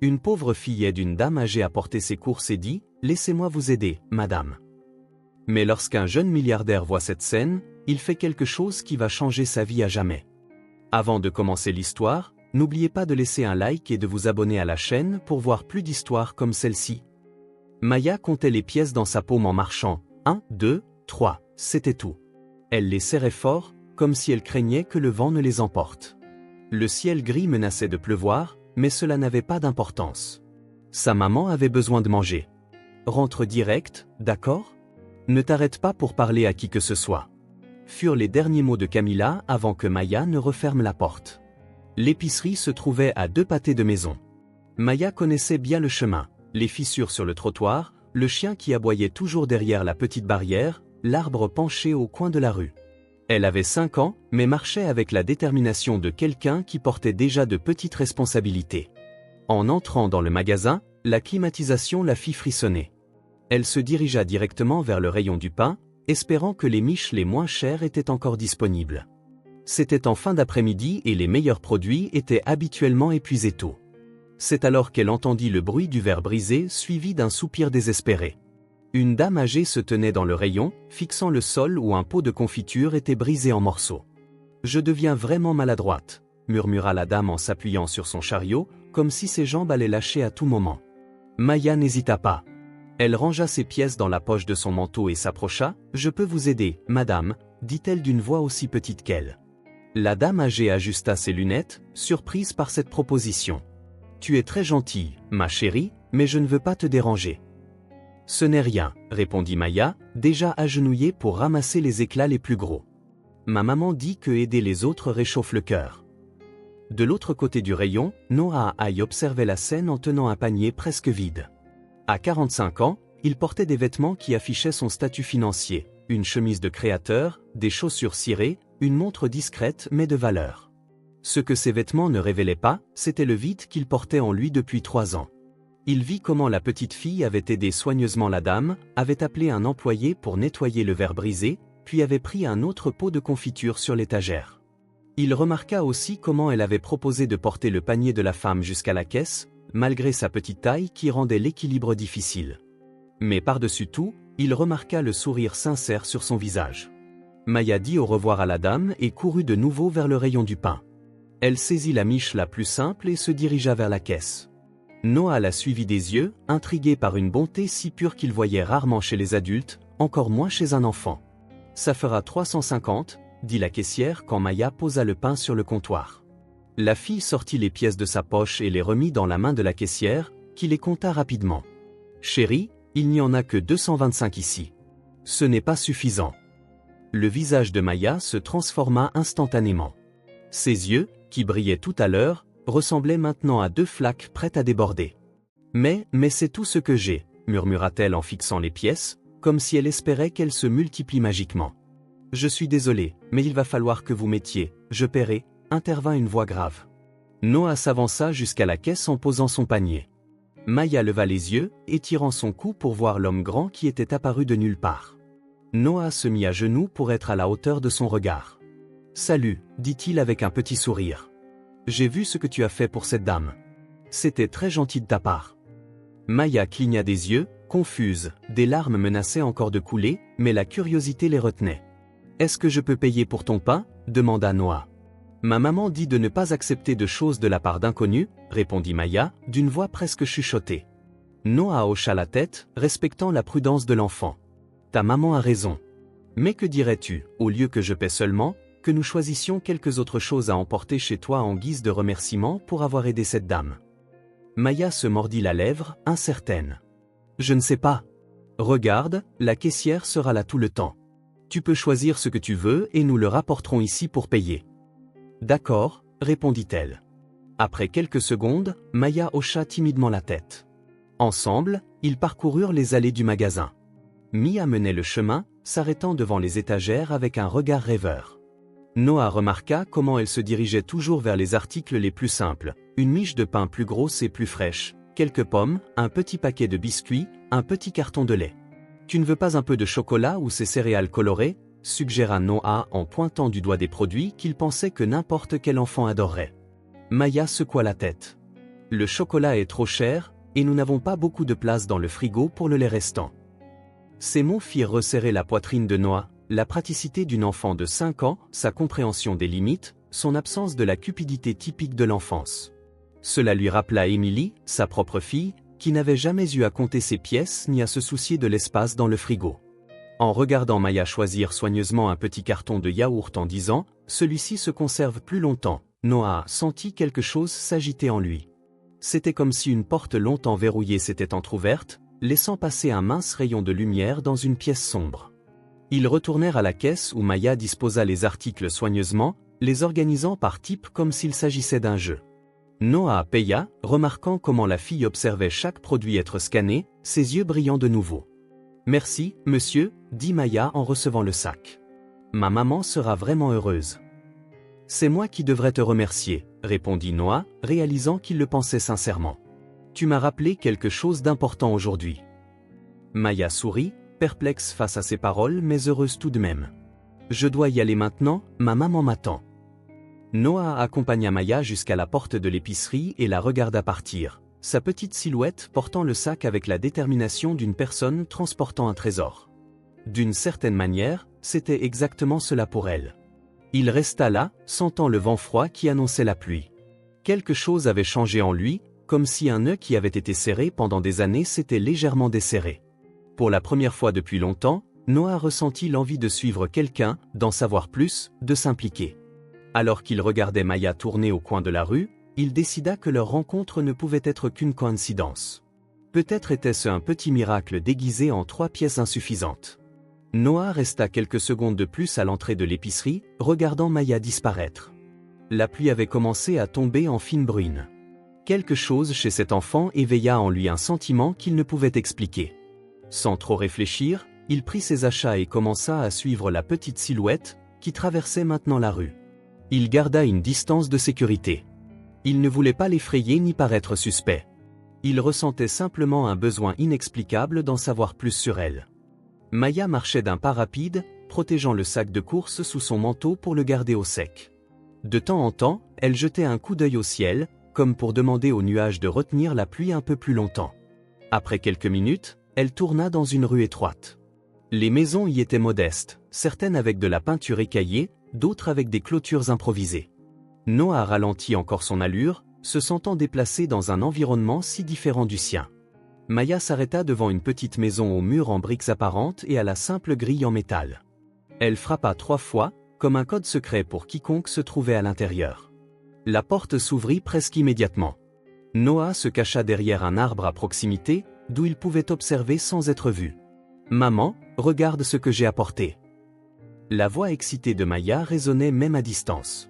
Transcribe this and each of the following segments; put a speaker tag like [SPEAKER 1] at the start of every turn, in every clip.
[SPEAKER 1] Une pauvre fille aide une dame âgée à porter ses courses et dit « Laissez-moi vous aider, madame ». Mais lorsqu'un jeune milliardaire voit cette scène, il fait quelque chose qui va changer sa vie à jamais. Avant de commencer l'histoire, n'oubliez pas de laisser un like et de vous abonner à la chaîne pour voir plus d'histoires comme celle-ci. Maya comptait les pièces dans sa paume en marchant. 1, 2, 3, c'était tout. Elle les serrait fort, comme si elle craignait que le vent ne les emporte. Le ciel gris menaçait de pleuvoir, mais cela n'avait pas d'importance. Sa maman avait besoin de manger. Rentre direct, d'accord ? Ne t'arrête pas pour parler à qui que ce soit. Furent les derniers mots de Camilla avant que Maya ne referme la porte. L'épicerie se trouvait à 2 pâtés de maison. Maya connaissait bien le chemin, les fissures sur le trottoir, le chien qui aboyait toujours derrière la petite barrière, l'arbre penché au coin de la rue. Elle avait 5 ans, mais marchait avec la détermination de quelqu'un qui portait déjà de petites responsabilités. En entrant dans le magasin, la climatisation la fit frissonner. Elle se dirigea directement vers le rayon du pain, espérant que les miches les moins chères étaient encore disponibles. C'était en fin d'après-midi et les meilleurs produits étaient habituellement épuisés tôt. C'est alors qu'elle entendit le bruit du verre brisé suivi d'un soupir désespéré. Une dame âgée se tenait dans le rayon, fixant le sol où un pot de confiture était brisé en morceaux. « Je deviens vraiment maladroite », murmura la dame en s'appuyant sur son chariot, comme si ses jambes allaient lâcher à tout moment. Maya n'hésita pas. Elle rangea ses pièces dans la poche de son manteau et s'approcha. « Je peux vous aider, madame », dit-elle d'une voix aussi petite qu'elle. La dame âgée ajusta ses lunettes, surprise par cette proposition. « Tu es très gentille, ma chérie, mais je ne veux pas te déranger. » « Ce n'est rien, » répondit Maya, déjà agenouillée pour ramasser les éclats les plus gros. « Ma maman dit que aider les autres réchauffe le cœur. » De l'autre côté du rayon, Noah observait la scène en tenant un panier presque vide. À 45 ans, il portait des vêtements qui affichaient son statut financier, une chemise de créateur, des chaussures cirées, une montre discrète mais de valeur. Ce que ces vêtements ne révélaient pas, c'était le vide qu'il portait en lui depuis 3 ans. Il vit comment la petite fille avait aidé soigneusement la dame, avait appelé un employé pour nettoyer le verre brisé, puis avait pris un autre pot de confiture sur l'étagère. Il remarqua aussi comment elle avait proposé de porter le panier de la femme jusqu'à la caisse, malgré sa petite taille qui rendait l'équilibre difficile. Mais par-dessus tout, il remarqua le sourire sincère sur son visage. Maya dit au revoir à la dame et courut de nouveau vers le rayon du pain. Elle saisit la miche la plus simple et se dirigea vers la caisse. Noah la suivit des yeux, intrigué par une bonté si pure qu'il voyait rarement chez les adultes, encore moins chez un enfant. « Ça fera 350, » dit la caissière quand Maya posa le pain sur le comptoir. La fille sortit les pièces de sa poche et les remit dans la main de la caissière, qui les compta rapidement. « Chérie, il n'y en a que 225 ici. Ce n'est pas suffisant. » Le visage de Maya se transforma instantanément. Ses yeux, qui brillaient tout à l'heure, ressemblait maintenant à 2 flaques prêtes à déborder. « Mais c'est tout ce que j'ai », murmura-t-elle en fixant les pièces, comme si elle espérait qu'elles se multiplient magiquement. « Je suis désolée, mais il va falloir que vous mettiez, je paierai », intervint une voix grave. Noah s'avança jusqu'à la caisse en posant son panier. Maya leva les yeux, étirant son cou pour voir l'homme grand qui était apparu de nulle part. Noah se mit à genoux pour être à la hauteur de son regard. « Salut », dit-il avec un petit sourire. J'ai vu ce que tu as fait pour cette dame. C'était très gentil de ta part. Maya cligna des yeux, confuse, des larmes menaçaient encore de couler, mais la curiosité les retenait. Est-ce que je peux payer pour ton pain ? Demanda Noah. Ma maman dit de ne pas accepter de choses de la part d'inconnus, répondit Maya, d'une voix presque chuchotée. Noah hocha la tête, respectant la prudence de l'enfant. Ta maman a raison. Mais que dirais-tu, au lieu que je paie seulement, que nous choisissions quelques autres choses à emporter chez toi en guise de remerciement pour avoir aidé cette dame. Maya se mordit la lèvre, incertaine. Je ne sais pas. Regarde, la caissière sera là tout le temps. Tu peux choisir ce que tu veux et nous le rapporterons ici pour payer. D'accord, répondit-elle. Après quelques secondes, Maya hocha timidement la tête. Ensemble, ils parcoururent les allées du magasin. Mia menait le chemin, s'arrêtant devant les étagères avec un regard rêveur. Noah remarqua comment elle se dirigeait toujours vers les articles les plus simples, une miche de pain plus grosse et plus fraîche, quelques pommes, un petit paquet de biscuits, un petit carton de lait. « Tu ne veux pas un peu de chocolat ou ces céréales colorées ?» suggéra Noah en pointant du doigt des produits qu'il pensait que n'importe quel enfant adorerait. Maya secoua la tête. « Le chocolat est trop cher, et nous n'avons pas beaucoup de place dans le frigo pour le lait restant. » Ces mots firent resserrer la poitrine de Noah, la praticité d'une enfant de 5 ans, sa compréhension des limites, son absence de la cupidité typique de l'enfance. Cela lui rappela Emily, sa propre fille, qui n'avait jamais eu à compter ses pièces ni à se soucier de l'espace dans le frigo. En regardant Maya choisir soigneusement un petit carton de yaourt en disant « Celui-ci se conserve plus longtemps », Noah sentit quelque chose s'agiter en lui. C'était comme si une porte longtemps verrouillée s'était entr'ouverte, laissant passer un mince rayon de lumière dans une pièce sombre. Ils retournèrent à la caisse où Maya disposa les articles soigneusement, les organisant par type comme s'il s'agissait d'un jeu. Noah paya, remarquant comment la fille observait chaque produit être scanné, ses yeux brillant de nouveau. « Merci, monsieur », dit Maya en recevant le sac. « Ma maman sera vraiment heureuse. »« C'est moi qui devrais te remercier », répondit Noah, réalisant qu'il le pensait sincèrement. « Tu m'as rappelé quelque chose d'important aujourd'hui. » Maya sourit, perplexe face à ces paroles mais heureuse tout de même. « Je dois y aller maintenant, ma maman m'attend. » Noah accompagna Maya jusqu'à la porte de l'épicerie et la regarda partir, sa petite silhouette portant le sac avec la détermination d'une personne transportant un trésor. D'une certaine manière, c'était exactement cela pour elle. Il resta là, sentant le vent froid qui annonçait la pluie. Quelque chose avait changé en lui, comme si un nœud qui avait été serré pendant des années s'était légèrement desserré. Pour la première fois depuis longtemps, Noah ressentit l'envie de suivre quelqu'un, d'en savoir plus, de s'impliquer. Alors qu'il regardait Maya tourner au coin de la rue, il décida que leur rencontre ne pouvait être qu'une coïncidence. Peut-être était-ce un petit miracle déguisé en 3 pièces insuffisantes. Noah resta quelques secondes de plus à l'entrée de l'épicerie, regardant Maya disparaître. La pluie avait commencé à tomber en fine bruine. Quelque chose chez cet enfant éveilla en lui un sentiment qu'il ne pouvait expliquer. Sans trop réfléchir, il prit ses achats et commença à suivre la petite silhouette, qui traversait maintenant la rue. Il garda une distance de sécurité. Il ne voulait pas l'effrayer ni paraître suspect. Il ressentait simplement un besoin inexplicable d'en savoir plus sur elle. Maya marchait d'un pas rapide, protégeant le sac de course sous son manteau pour le garder au sec. De temps en temps, elle jetait un coup d'œil au ciel, comme pour demander aux nuages de retenir la pluie un peu plus longtemps. Après quelques minutes, elle tourna dans une rue étroite. Les maisons y étaient modestes, certaines avec de la peinture écaillée, d'autres avec des clôtures improvisées. Noah ralentit encore son allure, se sentant déplacé dans un environnement si différent du sien. Maya s'arrêta devant une petite maison aux murs en briques apparentes et à la simple grille en métal. Elle frappa 3 fois, comme un code secret pour quiconque se trouvait à l'intérieur. La porte s'ouvrit presque immédiatement. Noah se cacha derrière un arbre à proximité, d'où il pouvait observer sans être vu. « Maman, regarde ce que j'ai apporté. » La voix excitée de Maya résonnait même à distance.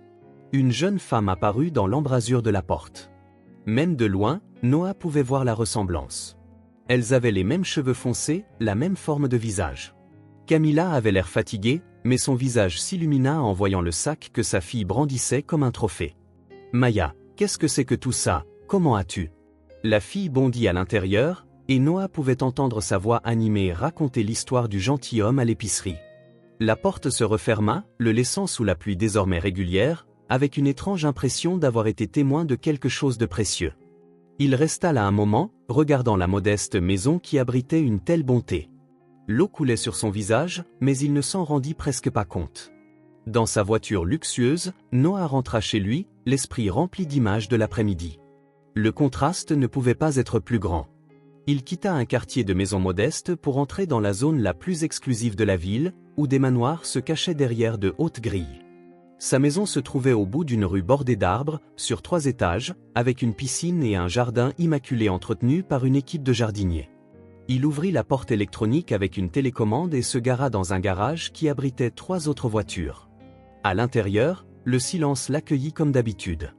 [SPEAKER 1] Une jeune femme apparut dans l'embrasure de la porte. Même de loin, Noah pouvait voir la ressemblance. Elles avaient les mêmes cheveux foncés, la même forme de visage. Camilla avait l'air fatiguée, mais son visage s'illumina en voyant le sac que sa fille brandissait comme un trophée. « Maya, qu'est-ce que c'est que tout ça? Comment as-tu » La fille bondit à l'intérieur, et Noah pouvait entendre sa voix animée raconter l'histoire du gentilhomme à l'épicerie. La porte se referma, le laissant sous la pluie désormais régulière, avec une étrange impression d'avoir été témoin de quelque chose de précieux. Il resta là un moment, regardant la modeste maison qui abritait une telle bonté. L'eau coulait sur son visage, mais il ne s'en rendit presque pas compte. Dans sa voiture luxueuse, Noah rentra chez lui, l'esprit rempli d'images de l'après-midi. Le contraste ne pouvait pas être plus grand. Il quitta un quartier de maisons modestes pour entrer dans la zone la plus exclusive de la ville, où des manoirs se cachaient derrière de hautes grilles. Sa maison se trouvait au bout d'une rue bordée d'arbres, sur 3 étages, avec une piscine et un jardin immaculé entretenu par une équipe de jardiniers. Il ouvrit la porte électronique avec une télécommande et se gara dans un garage qui abritait 3 autres voitures. À l'intérieur, le silence l'accueillit comme d'habitude.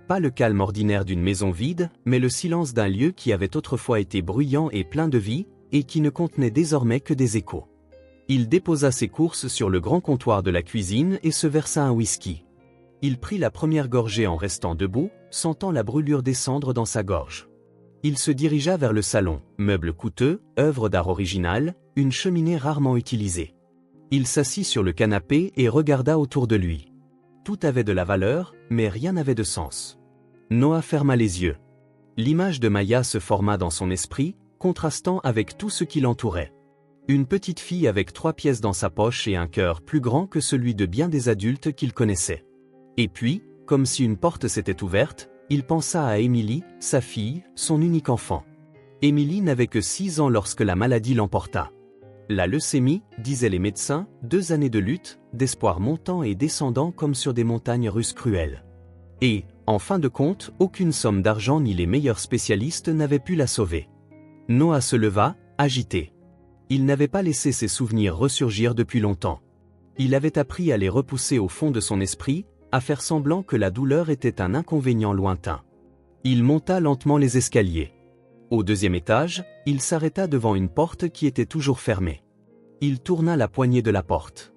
[SPEAKER 1] Pas le calme ordinaire d'une maison vide, mais le silence d'un lieu qui avait autrefois été bruyant et plein de vie, et qui ne contenait désormais que des échos. Il déposa ses courses sur le grand comptoir de la cuisine et se versa un whisky. Il prit la première gorgée en restant debout, sentant la brûlure descendre dans sa gorge. Il se dirigea vers le salon, meuble coûteux, œuvre d'art originale, une cheminée rarement utilisée. Il s'assit sur le canapé et regarda autour de lui. Tout avait de la valeur, mais rien n'avait de sens. Noah ferma les yeux. L'image de Maya se forma dans son esprit, contrastant avec tout ce qui l'entourait. Une petite fille avec 3 pièces dans sa poche et un cœur plus grand que celui de bien des adultes qu'il connaissait. Et puis, comme si une porte s'était ouverte, il pensa à Émilie, sa fille, son unique enfant. Émilie n'avait que 6 ans lorsque la maladie l'emporta. La leucémie, disaient les médecins, 2 années de lutte, d'espoir montant et descendant comme sur des montagnes russes cruelles. Et, en fin de compte, aucune somme d'argent ni les meilleurs spécialistes n'avaient pu la sauver. Noah se leva, agité. Il n'avait pas laissé ses souvenirs ressurgir depuis longtemps. Il avait appris à les repousser au fond de son esprit, à faire semblant que la douleur était un inconvénient lointain. Il monta lentement les escaliers. Au 2e étage, il s'arrêta devant une porte qui était toujours fermée. Il tourna la poignée de la porte.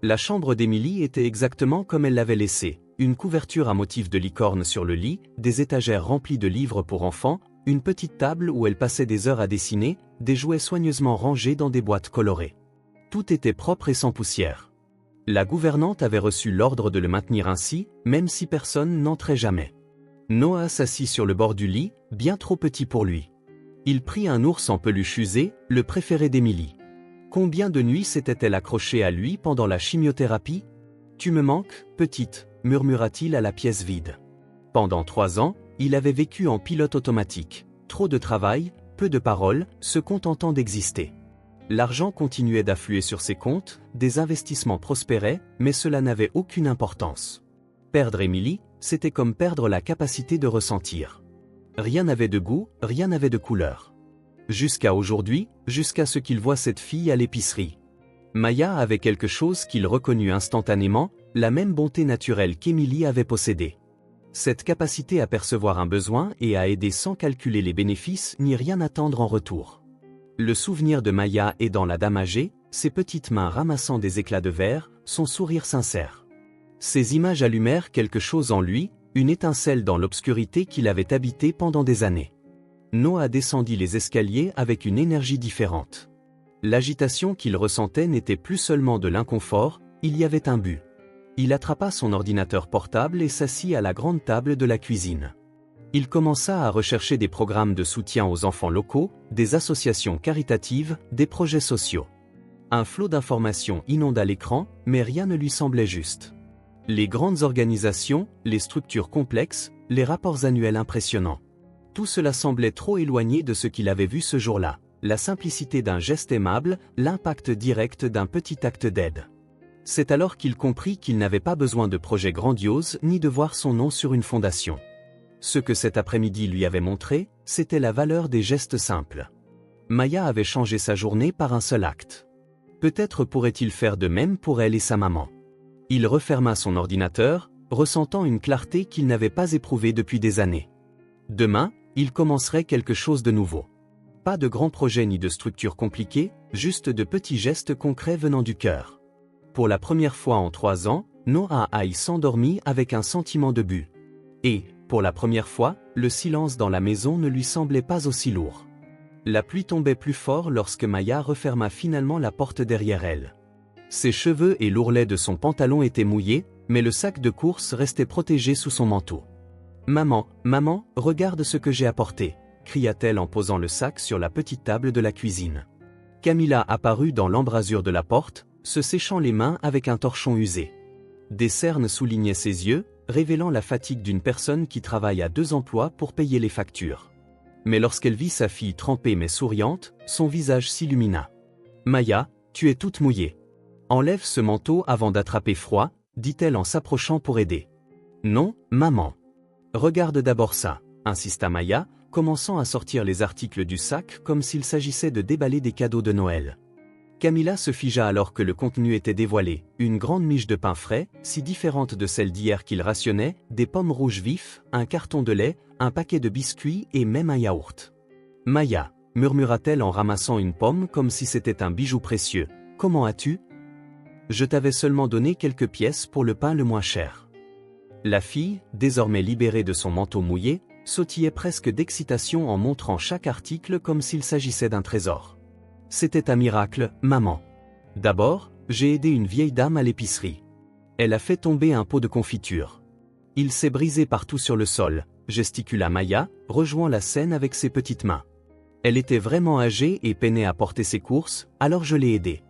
[SPEAKER 1] La chambre d'Émilie était exactement comme elle l'avait laissée, une couverture à motif de licorne sur le lit, des étagères remplies de livres pour enfants, une petite table où elle passait des heures à dessiner, des jouets soigneusement rangés dans des boîtes colorées. Tout était propre et sans poussière. La gouvernante avait reçu l'ordre de le maintenir ainsi, même si personne n'entrait jamais. Noah s'assit sur le bord du lit, bien trop petit pour lui. Il prit un ours en peluche usé, le préféré d'Émilie. Combien de nuits s'était-elle accrochée à lui pendant la chimiothérapie ? « Tu me manques, petite » murmura-t-il à la pièce vide. Pendant 3 ans, il avait vécu en pilote automatique. Trop de travail, peu de paroles, se contentant d'exister. L'argent continuait d'affluer sur ses comptes, des investissements prospéraient, mais cela n'avait aucune importance. Perdre Émilie, c'était comme perdre la capacité de ressentir. Rien n'avait de goût, rien n'avait de couleur. Jusqu'à aujourd'hui, jusqu'à ce qu'il voie cette fille à l'épicerie. Maya avait quelque chose qu'il reconnut instantanément, la même bonté naturelle qu'Émilie avait possédée. Cette capacité à percevoir un besoin et à aider sans calculer les bénéfices ni rien attendre en retour. Le souvenir de Maya aidant la dame âgée, ses petites mains ramassant des éclats de verre, son sourire sincère. Ces images allumèrent quelque chose en lui, une étincelle dans l'obscurité qu'il avait habitée pendant des années. Noah descendit les escaliers avec une énergie différente. L'agitation qu'il ressentait n'était plus seulement de l'inconfort, il y avait un but. Il attrapa son ordinateur portable et s'assit à la grande table de la cuisine. Il commença à rechercher des programmes de soutien aux enfants locaux, des associations caritatives, des projets sociaux. Un flot d'informations inonda l'écran, mais rien ne lui semblait juste. Les grandes organisations, les structures complexes, les rapports annuels impressionnants. Tout cela semblait trop éloigné de ce qu'il avait vu ce jour-là, la simplicité d'un geste aimable, l'impact direct d'un petit acte d'aide. C'est alors qu'il comprit qu'il n'avait pas besoin de projets grandioses ni de voir son nom sur une fondation. Ce que cet après-midi lui avait montré, c'était la valeur des gestes simples. Maya avait changé sa journée par un seul acte. Peut-être pourrait-il faire de même pour elle et sa maman. Il referma son ordinateur, ressentant une clarté qu'il n'avait pas éprouvée depuis des années. Demain, il commencerait quelque chose de nouveau. Pas de grands projets ni de structures compliquées, juste de petits gestes concrets venant du cœur. Pour la première fois en 3 ans, Noah s'endormit avec un sentiment de but. Et, pour la première fois, le silence dans la maison ne lui semblait pas aussi lourd. La pluie tombait plus fort lorsque Maya referma finalement la porte derrière elle. Ses cheveux et l'ourlet de son pantalon étaient mouillés, mais le sac de course restait protégé sous son manteau. « Maman, maman, regarde ce que j'ai apporté !» cria-t-elle en posant le sac sur la petite table de la cuisine. Camilla apparut dans l'embrasure de la porte, se séchant les mains avec un torchon usé. Des cernes soulignaient ses yeux, révélant la fatigue d'une personne qui travaille à 2 emplois pour payer les factures. Mais lorsqu'elle vit sa fille trempée mais souriante, son visage s'illumina. « Maya, tu es toute mouillée. Enlève ce manteau avant d'attraper froid, dit-elle en s'approchant pour aider. « Non, maman. Regarde d'abord ça, insista Maya, commençant à sortir les articles du sac comme s'il s'agissait de déballer des cadeaux de Noël. Camilla se figea alors que le contenu était dévoilé, une grande miche de pain frais, si différente de celle d'hier qu'il rationnait, des pommes rouges vifs, un carton de lait, un paquet de biscuits et même un yaourt. « Maya, murmura-t-elle en ramassant une pomme comme si c'était un bijou précieux, comment as-tu ? Je t'avais seulement donné quelques pièces pour le pain le moins cher. » La fille, désormais libérée de son manteau mouillé, sautillait presque d'excitation en montrant chaque article comme s'il s'agissait d'un trésor. « C'était un miracle, maman. D'abord, j'ai aidé une vieille dame à l'épicerie. Elle a fait tomber un pot de confiture. Il s'est brisé partout sur le sol, gesticula Maya, rejouant la scène avec ses petites mains. Elle était vraiment âgée et peinait à porter ses courses, alors je l'ai aidée.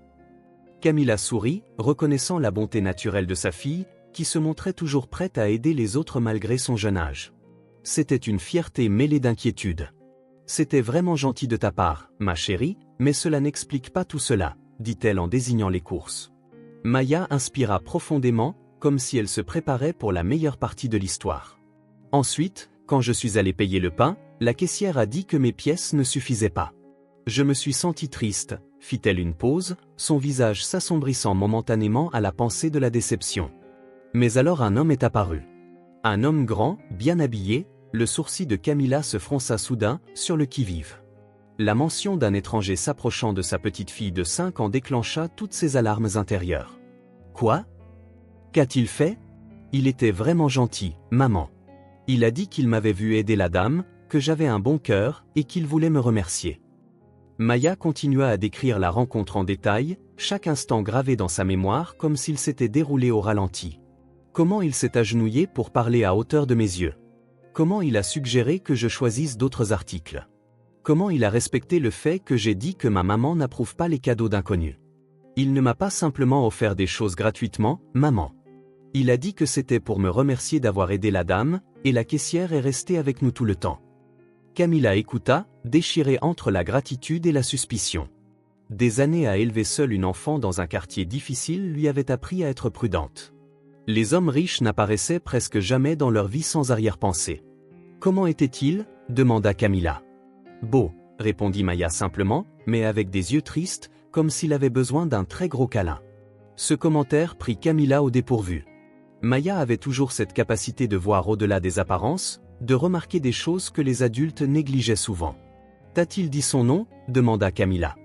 [SPEAKER 1] Camilla sourit, reconnaissant la bonté naturelle de sa fille, qui se montrait toujours prête à aider les autres malgré son jeune âge. C'était une fierté mêlée d'inquiétude. C'était vraiment gentil de ta part, ma chérie, mais cela n'explique pas tout cela, dit-elle en désignant les courses. Maya inspira profondément, comme si elle se préparait pour la meilleure partie de l'histoire. Ensuite, quand je suis allé payer le pain, la caissière a dit que mes pièces ne suffisaient pas. Je me suis senti triste, fit-elle une pause, son visage s'assombrissant momentanément à la pensée de la déception. Mais alors un homme est apparu. Un homme grand, bien habillé, le sourcil de Camilla se fronça soudain, sur le qui-vive. La mention d'un étranger s'approchant de sa petite fille de 5 ans déclencha toutes ses alarmes intérieures. Quoi ? Qu'a-t-il fait ? Il était vraiment gentil, maman. Il a dit qu'il m'avait vu aider la dame, que j'avais un bon cœur et qu'il voulait me remercier. Maya continua à décrire la rencontre en détail, chaque instant gravé dans sa mémoire comme s'il s'était déroulé au ralenti. Comment il s'est agenouillé pour parler à hauteur de mes yeux. Comment il a suggéré que je choisisse d'autres articles. Comment il a respecté le fait que j'ai dit que ma maman n'approuve pas les cadeaux d'inconnus. Il ne m'a pas simplement offert des choses gratuitement, maman. Il a dit que c'était pour me remercier d'avoir aidé la dame, et la caissière est restée avec nous tout le temps. Camilla écouta, déchirée entre la gratitude et la suspicion. Des années à élever seule une enfant dans un quartier difficile lui avaient appris à être prudente. Les hommes riches n'apparaissaient presque jamais dans leur vie sans arrière-pensée. Comment était-il ? Demanda Camilla. Beau, répondit Maya simplement, mais avec des yeux tristes, comme s'il avait besoin d'un très gros câlin. Ce commentaire prit Camilla au dépourvu. Maya avait toujours cette capacité de voir au-delà des apparences, de remarquer des choses que les adultes négligeaient souvent. T'a-t-il dit son nom ? Demanda Camilla.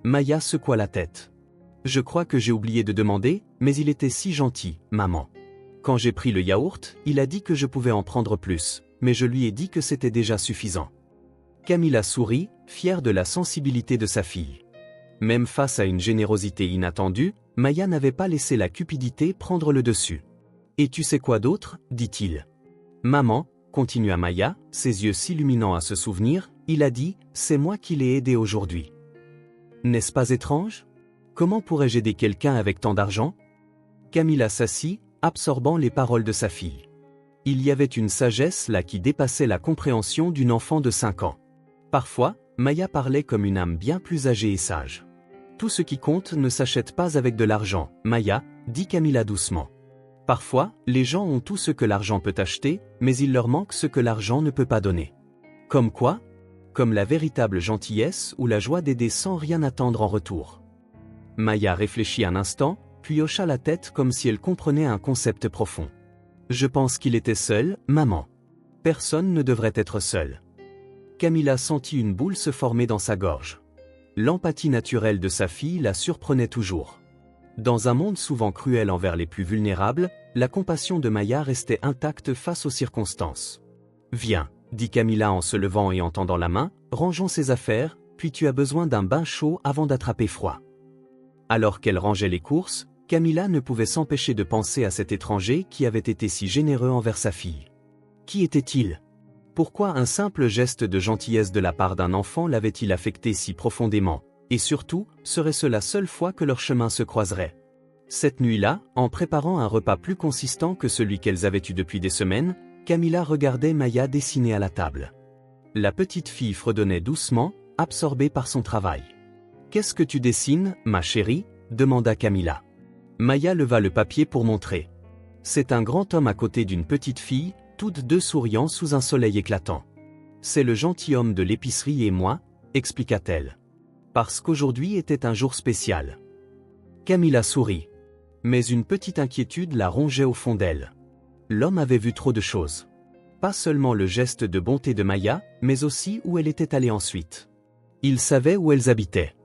[SPEAKER 1] Maya secoua la tête. Je crois que j'ai oublié de demander, mais il était si gentil, maman. Quand j'ai pris le yaourt, il a dit que je pouvais en prendre plus, mais je lui ai dit que c'était déjà suffisant. Camilla sourit, fière de la sensibilité de sa fille. Même face à une générosité inattendue, Maya n'avait pas laissé la cupidité prendre le dessus. Et tu sais quoi d'autre ? Dit-il. Maman, continua Maya, ses yeux s'illuminant à se souvenir, il a dit, c'est moi qui l'ai aidé aujourd'hui. N'est-ce pas étrange ? Comment pourrais-je aider quelqu'un avec tant d'argent ? Camilla s'assit, absorbant les paroles de sa fille. Il y avait une sagesse là qui dépassait la compréhension d'une enfant de 5 ans. Parfois, Maya parlait comme une âme bien plus âgée et sage. Tout ce qui compte ne s'achète pas avec de l'argent, Maya, dit Camilla doucement. Parfois, les gens ont tout ce que l'argent peut acheter, mais il leur manque ce que l'argent ne peut pas donner. Comme quoi ? Comme la véritable gentillesse ou la joie d'aider sans rien attendre en retour. Maya réfléchit un instant, puis hocha la tête comme si elle comprenait un concept profond. Je pense qu'il était seul, maman. Personne ne devrait être seul. Camilla sentit une boule se former dans sa gorge. L'empathie naturelle de sa fille la surprenait toujours. Dans un monde souvent cruel envers les plus vulnérables, la compassion de Maya restait intacte face aux circonstances. Viens, dit Camilla en se levant et en tendant la main, rangeons ses affaires, puis tu as besoin d'un bain chaud avant d'attraper froid. Alors qu'elle rangeait les courses, Camilla ne pouvait s'empêcher de penser à cet étranger qui avait été si généreux envers sa fille. Qui était-il ? Pourquoi un simple geste de gentillesse de la part d'un enfant l'avait-il affecté si profondément ? Et surtout, serait-ce la seule fois que leur chemin se croiserait ? Cette nuit-là, en préparant un repas plus consistant que celui qu'elles avaient eu depuis des semaines, Camilla regardait Maya dessiner à la table. La petite fille fredonnait doucement, absorbée par son travail. « Qu'est-ce que tu dessines, ma chérie ?» demanda Camilla. Maya leva le papier pour montrer. C'est un grand homme à côté d'une petite fille, toutes deux souriant sous un soleil éclatant. « C'est le gentilhomme de l'épicerie et moi, » expliqua-t-elle. Parce qu'aujourd'hui était un jour spécial. Camilla sourit. Mais une petite inquiétude la rongeait au fond d'elle. L'homme avait vu trop de choses. Pas seulement le geste de bonté de Maya, mais aussi où elle était allée ensuite. Il savait où elles habitaient.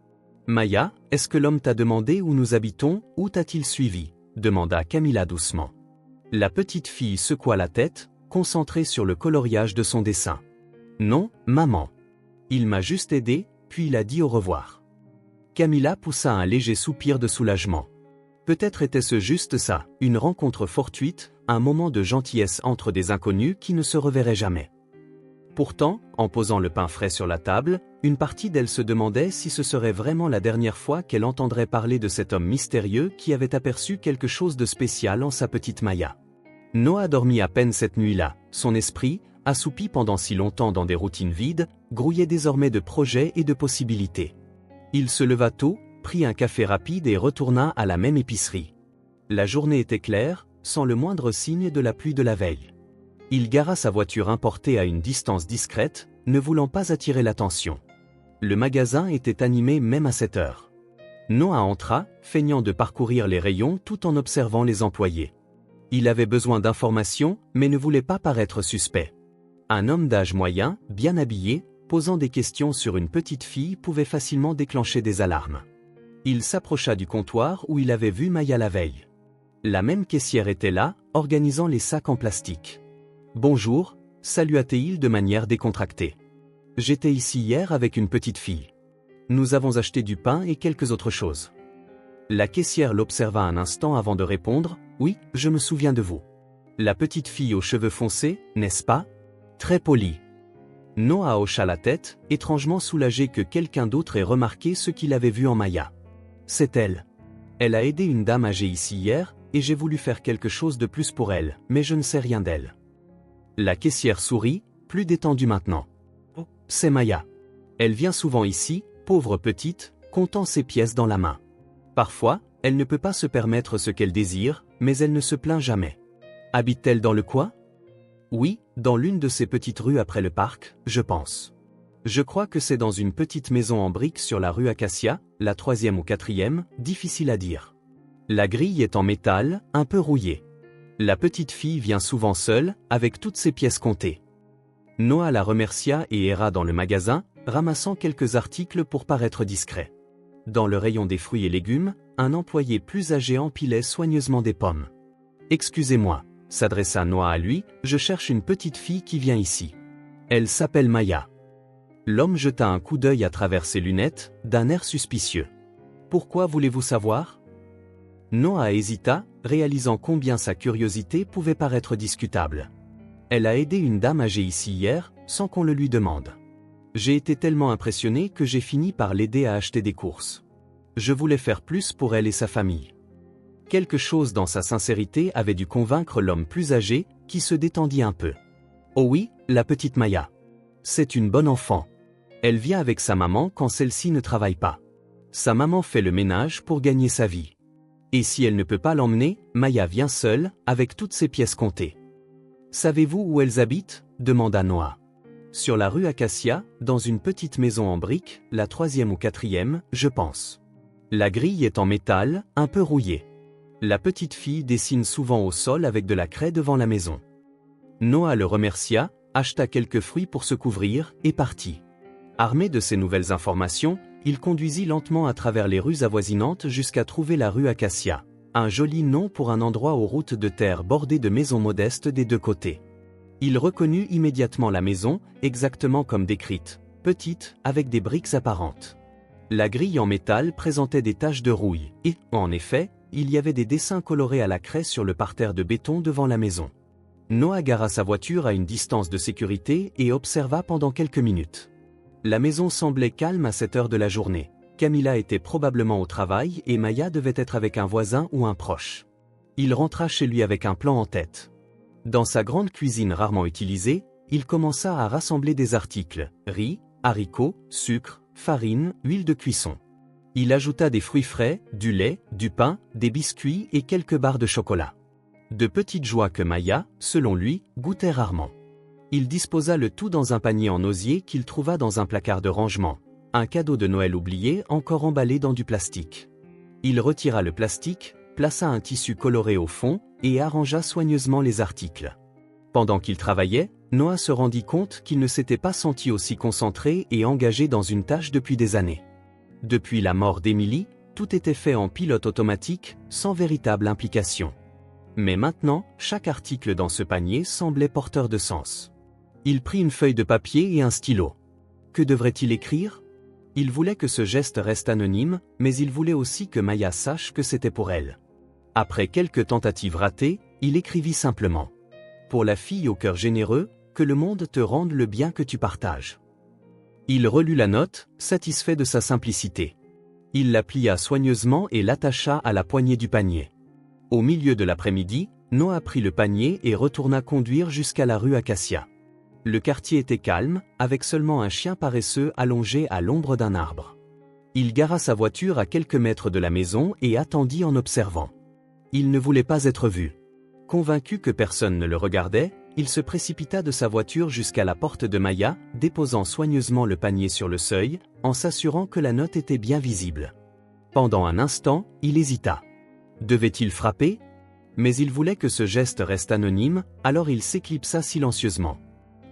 [SPEAKER 1] « Maya, est-ce que l'homme t'a demandé où nous habitons, où t'a-t-il suivi ?» demanda Camilla doucement. La petite fille secoua la tête, concentrée sur le coloriage de son dessin. « Non, maman. Il m'a juste aidé, puis il a dit au revoir. » Camilla poussa un léger soupir de soulagement. Peut-être était-ce juste ça, une rencontre fortuite, un moment de gentillesse entre des inconnus qui ne se reverraient jamais. Pourtant, en posant le pain frais sur la table, une partie d'elle se demandait si ce serait vraiment la dernière fois qu'elle entendrait parler de cet homme mystérieux qui avait aperçu quelque chose de spécial en sa petite Maya. Noah dormit à peine cette nuit-là, son esprit, assoupi pendant si longtemps dans des routines vides, grouillait désormais de projets et de possibilités. Il se leva tôt, prit un café rapide et retourna à la même épicerie. La journée était claire, sans le moindre signe de la pluie de la veille. Il gara sa voiture importée à une distance discrète, ne voulant pas attirer l'attention. Le magasin était animé même à cette heure. Noah entra, feignant de parcourir les rayons tout en observant les employés. Il avait besoin d'informations, mais ne voulait pas paraître suspect. Un homme d'âge moyen, bien habillé, posant des questions sur une petite fille pouvait facilement déclencher des alarmes. Il s'approcha du comptoir où il avait vu Maya la veille. La même caissière était là, organisant les sacs en plastique. « Bonjour », salua-t-il de manière décontractée. « J'étais ici hier avec une petite fille. Nous avons acheté du pain et quelques autres choses. » La caissière l'observa un instant avant de répondre « Oui, je me souviens de vous. La petite fille aux cheveux foncés, n'est-ce pas? Très polie. » Noah hocha la tête, étrangement soulagé que quelqu'un d'autre ait remarqué ce qu'il avait vu en Maya. « C'est elle. Elle a aidé une dame âgée ici hier, et j'ai voulu faire quelque chose de plus pour elle, mais je ne sais rien d'elle. » La caissière sourit, plus détendue maintenant. « Oh, c'est Maya. Elle vient souvent ici, pauvre petite, comptant ses pièces dans la main. Parfois, elle ne peut pas se permettre ce qu'elle désire, mais elle ne se plaint jamais. Habite-t-elle dans le coin? Oui, dans l'une de ces petites rues après le parc, je pense. Je crois que c'est dans une petite maison en briques sur la rue Acacia, la 3e ou 4e, difficile à dire. La grille est en métal, un peu rouillée. La petite fille vient souvent seule, avec toutes ses pièces comptées. » Noah la remercia et erra dans le magasin, ramassant quelques articles pour paraître discret. Dans le rayon des fruits et légumes, un employé plus âgé empilait soigneusement des pommes. « Excusez-moi, » s'adressa Noah à lui, « je cherche une petite fille qui vient ici. Elle s'appelle Maya. » L'homme jeta un coup d'œil à travers ses lunettes, d'un air suspicieux. « Pourquoi voulez-vous savoir ?» Noah hésita, réalisant combien sa curiosité pouvait paraître discutable. « Elle a aidé une dame âgée ici hier, sans qu'on le lui demande. J'ai été tellement impressionné que j'ai fini par l'aider à acheter des courses. Je voulais faire plus pour elle et sa famille. » Quelque chose dans sa sincérité avait dû convaincre l'homme plus âgé, qui se détendit un peu. « Oh oui, la petite Maya. C'est une bonne enfant. Elle vient avec sa maman quand celle-ci ne travaille pas. Sa maman fait le ménage pour gagner sa vie. Et si elle ne peut pas l'emmener, Maya vient seule, avec toutes ses pièces comptées. »« Savez-vous où elles habitent ?» demanda Noah. « Sur la rue Acacia, dans une petite maison en briques, la 3e ou 4e, je pense. La grille est en métal, un peu rouillée. La petite fille dessine souvent au sol avec de la craie devant la maison. » Noah le remercia, acheta quelques fruits pour se couvrir, et partit. Armé de ces nouvelles informations, il conduisit lentement à travers les rues avoisinantes jusqu'à trouver la rue Acacia, un joli nom pour un endroit aux routes de terre bordées de maisons modestes des deux côtés. Il reconnut immédiatement la maison, exactement comme décrite, petite, avec des briques apparentes. La grille en métal présentait des taches de rouille, et, en effet, il y avait des dessins colorés à la craie sur le parterre de béton devant la maison. Noah gara sa voiture à une distance de sécurité et observa pendant quelques minutes. La maison semblait calme à cette heure de la journée. Camilla était probablement au travail et Maya devait être avec un voisin ou un proche. Il rentra chez lui avec un plan en tête. Dans sa grande cuisine rarement utilisée, il commença à rassembler des articles, riz, haricots, sucre, farine, huile de cuisson. Il ajouta des fruits frais, du lait, du pain, des biscuits et quelques barres de chocolat. De petites joies que Maya, selon lui, goûtait rarement. Il disposa le tout dans un panier en osier qu'il trouva dans un placard de rangement, un cadeau de Noël oublié encore emballé dans du plastique. Il retira le plastique, plaça un tissu coloré au fond et arrangea soigneusement les articles. Pendant qu'il travaillait, Noah se rendit compte qu'il ne s'était pas senti aussi concentré et engagé dans une tâche depuis des années. Depuis la mort d'Emily, tout était fait en pilote automatique, sans véritable implication. Mais maintenant, chaque article dans ce panier semblait porteur de sens. Il prit une feuille de papier et un stylo. Que devrait-il écrire? Il voulait que ce geste reste anonyme, mais il voulait aussi que Maya sache que c'était pour elle. Après quelques tentatives ratées, il écrivit simplement. Pour la fille au cœur généreux, que le monde te rende le bien que tu partages. Il relut la note, satisfait de sa simplicité. Il la plia soigneusement et l'attacha à la poignée du panier. Au milieu de l'après-midi, Noah prit le panier et retourna conduire jusqu'à la rue Acacia. Le quartier était calme, avec seulement un chien paresseux allongé à l'ombre d'un arbre. Il gara sa voiture à quelques mètres de la maison et attendit en observant. Il ne voulait pas être vu. Convaincu que personne ne le regardait, il se précipita de sa voiture jusqu'à la porte de Maya, déposant soigneusement le panier sur le seuil, en s'assurant que la note était bien visible. Pendant un instant, il hésita. Devait-il frapper? Mais il voulait que ce geste reste anonyme, alors il s'éclipsa silencieusement.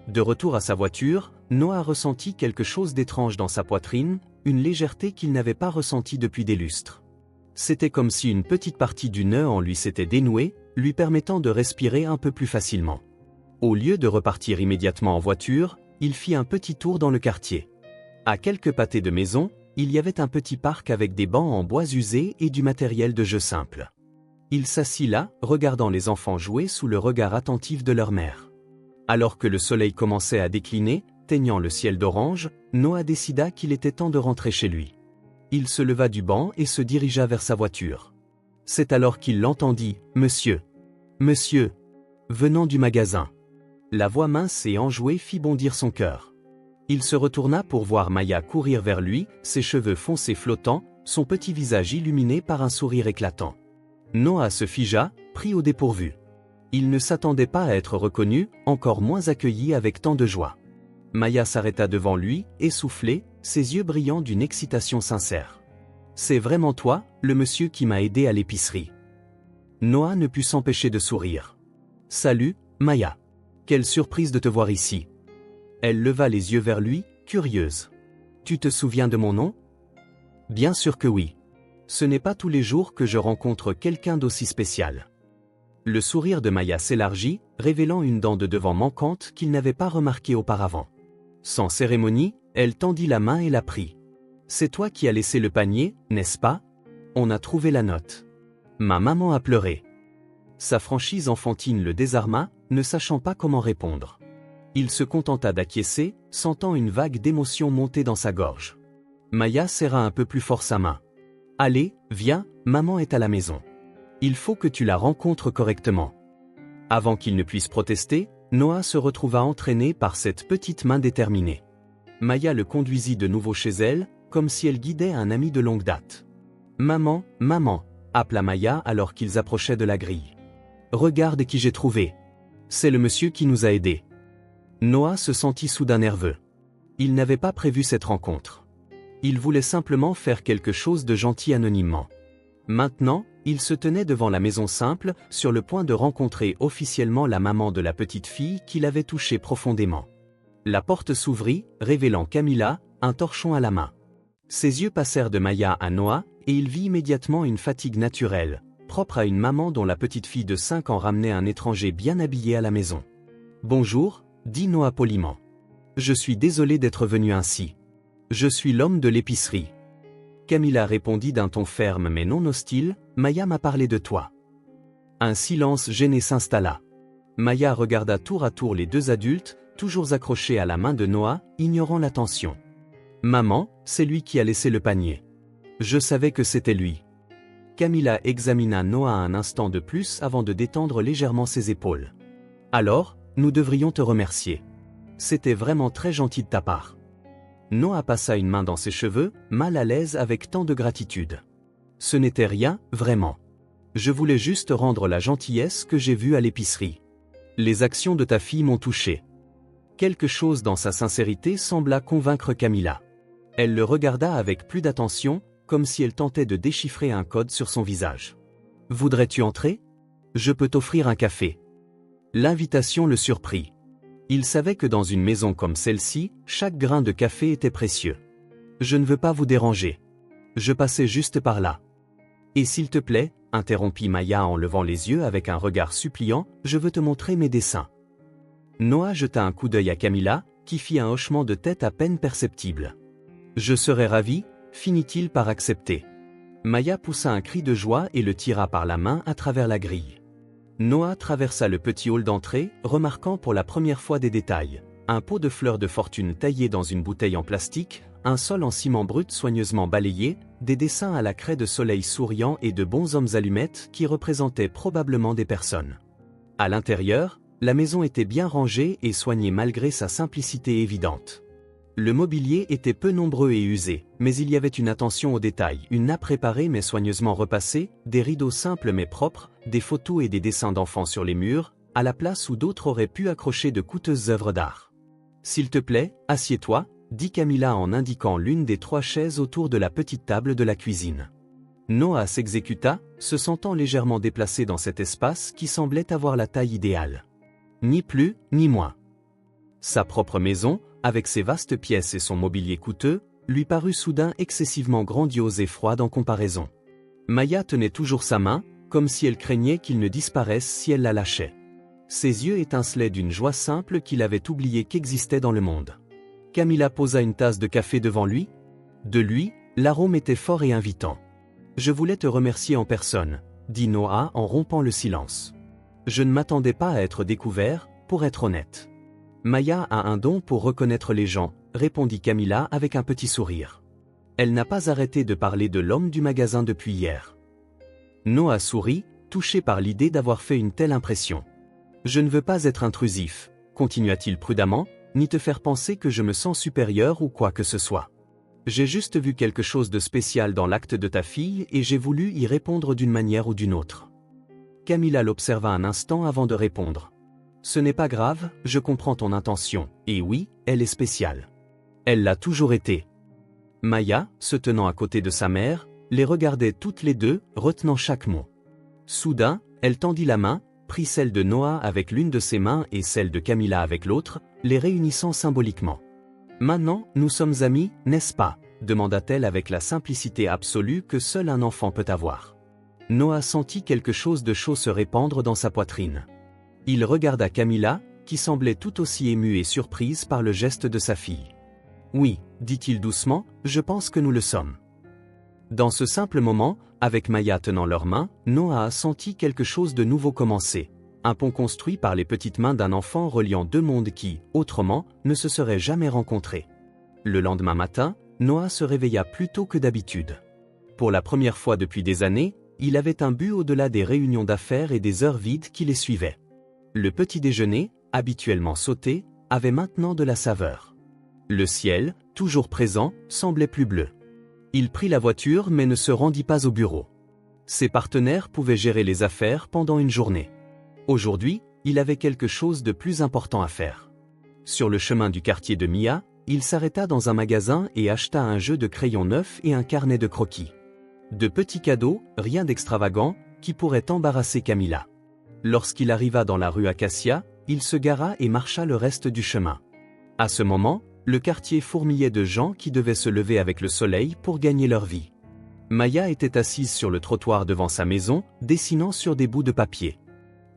[SPEAKER 1] De retour à sa voiture, Noah ressentit quelque chose d'étrange dans sa poitrine, une légèreté qu'il n'avait pas ressentie depuis des lustres. C'était comme si une petite partie du nœud en lui s'était dénouée, lui permettant de respirer un peu plus facilement. Au lieu de repartir immédiatement en voiture, il fit un petit tour dans le quartier. À quelques pâtés de maison, il y avait un petit parc avec des bancs en bois usés et du matériel de jeu simple. Il s'assit là, regardant les enfants jouer sous le regard attentif de leur mère. Alors que le soleil commençait à décliner, teignant le ciel d'orange, Noah décida qu'il était temps de rentrer chez lui. Il se leva du banc et se dirigea vers sa voiture. C'est alors qu'il l'entendit, « Monsieur, monsieur !» venant du magasin. La voix mince et enjouée fit bondir son cœur. Il se retourna pour voir Maya courir vers lui, ses cheveux foncés flottants, son petit visage illuminé par un sourire éclatant. Noah se figea, pris au dépourvu. Il ne s'attendait pas à être reconnu, encore moins accueilli avec tant de joie. Maya s'arrêta devant lui, essoufflée, ses yeux brillants d'une excitation sincère. « C'est vraiment toi, le monsieur qui m'a aidé à l'épicerie. » Noah ne put s'empêcher de sourire. « Salut, Maya. Quelle surprise de te voir ici. » Elle leva les yeux vers lui, curieuse. « Tu te souviens de mon nom? » « Bien sûr que oui. Ce n'est pas tous les jours que je rencontre quelqu'un d'aussi spécial. » Le sourire de Maya s'élargit, révélant une dent de devant manquante qu'il n'avait pas remarquée auparavant. Sans cérémonie, elle tendit la main et la prit. « C'est toi qui as laissé le panier, n'est-ce pas? On a trouvé la note. » Ma maman a pleuré. Sa franchise enfantine le désarma, ne sachant pas comment répondre. Il se contenta d'acquiescer, sentant une vague d'émotion monter dans sa gorge. Maya serra un peu plus fort sa main. « Allez, viens, maman est à la maison. Il faut que tu la rencontres correctement. » Avant qu'il ne puisse protester, Noah se retrouva entraîné par cette petite main déterminée. Maya le conduisit de nouveau chez elle, comme si elle guidait un ami de longue date. « Maman, maman !» appela Maya alors qu'ils approchaient de la grille. « Regarde qui j'ai trouvé. C'est le monsieur qui nous a aidés. » Noah se sentit soudain nerveux. Il n'avait pas prévu cette rencontre. Il voulait simplement faire quelque chose de gentil anonymement. Maintenant, il se tenait devant la maison simple, sur le point de rencontrer officiellement la maman de la petite fille qui l'avait touché profondément. La porte s'ouvrit, révélant Camilla, un torchon à la main. Ses yeux passèrent de Maya à Noah, et il vit immédiatement une fatigue naturelle, propre à une maman dont la petite fille de 5 ans ramenait un étranger bien habillé à la maison. « Bonjour », dit Noah poliment. « Je suis désolé d'être venu ainsi. Je suis l'homme de l'épicerie. » Camilla répondit d'un ton ferme mais non hostile, « Maya m'a parlé de toi. » Un silence gêné s'installa. Maya regarda tour à tour les deux adultes, toujours accrochés à la main de Noah, ignorant l'attention. « Maman, c'est lui qui a laissé le panier. Je savais que c'était lui. » Camilla examina Noah un instant de plus avant de détendre légèrement ses épaules. « Alors, nous devrions te remercier. C'était vraiment très gentil de ta part. » Noah passa une main dans ses cheveux, mal à l'aise avec tant de gratitude. « Ce n'était rien, vraiment. Je voulais juste rendre la gentillesse que j'ai vue à l'épicerie. Les actions de ta fille m'ont touché. » Quelque chose dans sa sincérité sembla convaincre Camilla. Elle le regarda avec plus d'attention, comme si elle tentait de déchiffrer un code sur son visage. « Voudrais-tu entrer? Je peux t'offrir un café. » L'invitation le surprit. Il savait que dans une maison comme celle-ci, chaque grain de café était précieux. « Je ne veux pas vous déranger. Je passais juste par là. »« Et s'il te plaît, » interrompit Maya en levant les yeux avec un regard suppliant, « je veux te montrer mes dessins. » Noah jeta un coup d'œil à Camilla, qui fit un hochement de tête à peine perceptible. « Je serais ravi, » finit-il par accepter. Maya poussa un cri de joie et le tira par la main à travers la grille. Noah traversa le petit hall d'entrée, remarquant pour la première fois des détails. Un pot de fleurs de fortune taillé dans une bouteille en plastique, un sol en ciment brut soigneusement balayé, des dessins à la craie de soleil souriant et de bonshommes allumettes qui représentaient probablement des personnes. À l'intérieur, la maison était bien rangée et soignée malgré sa simplicité évidente. Le mobilier était peu nombreux et usé, mais il y avait une attention aux détails, une nappe réparée mais soigneusement repassée, des rideaux simples mais propres, des photos et des dessins d'enfants sur les murs, à la place où d'autres auraient pu accrocher de coûteuses œuvres d'art. « S'il te plaît, assieds-toi », dit Camilla en indiquant l'une des 3 chaises autour de la petite table de la cuisine. Noah s'exécuta, se sentant légèrement déplacé dans cet espace qui semblait avoir la taille idéale. Ni plus, ni moins. Sa propre maison, avec ses vastes pièces et son mobilier coûteux, lui parut soudain excessivement grandiose et froide en comparaison. Maya tenait toujours sa main, comme si elle craignait qu'il ne disparaisse si elle la lâchait. Ses yeux étincelaient d'une joie simple qu'il avait oublié qu'existait dans le monde. Camilla posa une tasse de café devant lui. De lui, l'arôme était fort et invitant. « Je voulais te remercier en personne », dit Noah en rompant le silence. « Je ne m'attendais pas à être découvert, pour être honnête. » Maya a un don pour reconnaître les gens, répondit Camilla avec un petit sourire. Elle n'a pas arrêté de parler de l'homme du magasin depuis hier. Noah sourit, touché par l'idée d'avoir fait une telle impression. « Je ne veux pas être intrusif, » continua-t-il prudemment, ni te faire penser que je me sens supérieur ou quoi que ce soit. J'ai juste vu quelque chose de spécial dans l'acte de ta fille et j'ai voulu y répondre d'une manière ou d'une autre. Camilla l'observa un instant avant de répondre. Ce n'est pas grave, je comprends ton intention, et oui, elle est spéciale. Elle l'a toujours été. Maya, se tenant à côté de sa mère, les regardait toutes les deux, retenant chaque mot. Soudain, elle tendit la main, prit celle de Noah avec l'une de ses mains et celle de Camilla avec l'autre, les réunissant symboliquement. « Maintenant, nous sommes amis, n'est-ce pas ?» demanda-t-elle avec la simplicité absolue que seul un enfant peut avoir. Noah sentit quelque chose de chaud se répandre dans sa poitrine. Il regarda Camilla, qui semblait tout aussi émue et surprise par le geste de sa fille. « Oui, dit-il doucement, je pense que nous le sommes. » Dans ce simple moment, avec Maya tenant leurs mains, Noah a senti quelque chose de nouveau commencer. Un pont construit par les petites mains d'un enfant reliant 2 mondes qui, autrement, ne se seraient jamais rencontrés. Le lendemain matin, Noah se réveilla plus tôt que d'habitude. Pour la première fois depuis des années, il avait un but au-delà des réunions d'affaires et des heures vides qui les suivaient. Le petit déjeuner, habituellement sauté, avait maintenant de la saveur. Le ciel, toujours présent, semblait plus bleu. Il prit la voiture mais ne se rendit pas au bureau. Ses partenaires pouvaient gérer les affaires pendant une journée. Aujourd'hui, il avait quelque chose de plus important à faire. Sur le chemin du quartier de Mia, il s'arrêta dans un magasin et acheta un jeu de crayons neuf et un carnet de croquis. De petits cadeaux, rien d'extravagant, qui pourraient embarrasser Camilla. Lorsqu'il arriva dans la rue Acacia, il se gara et marcha le reste du chemin. À ce moment, le quartier fourmillait de gens qui devaient se lever avec le soleil pour gagner leur vie. Maya était assise sur le trottoir devant sa maison, dessinant sur des bouts de papier.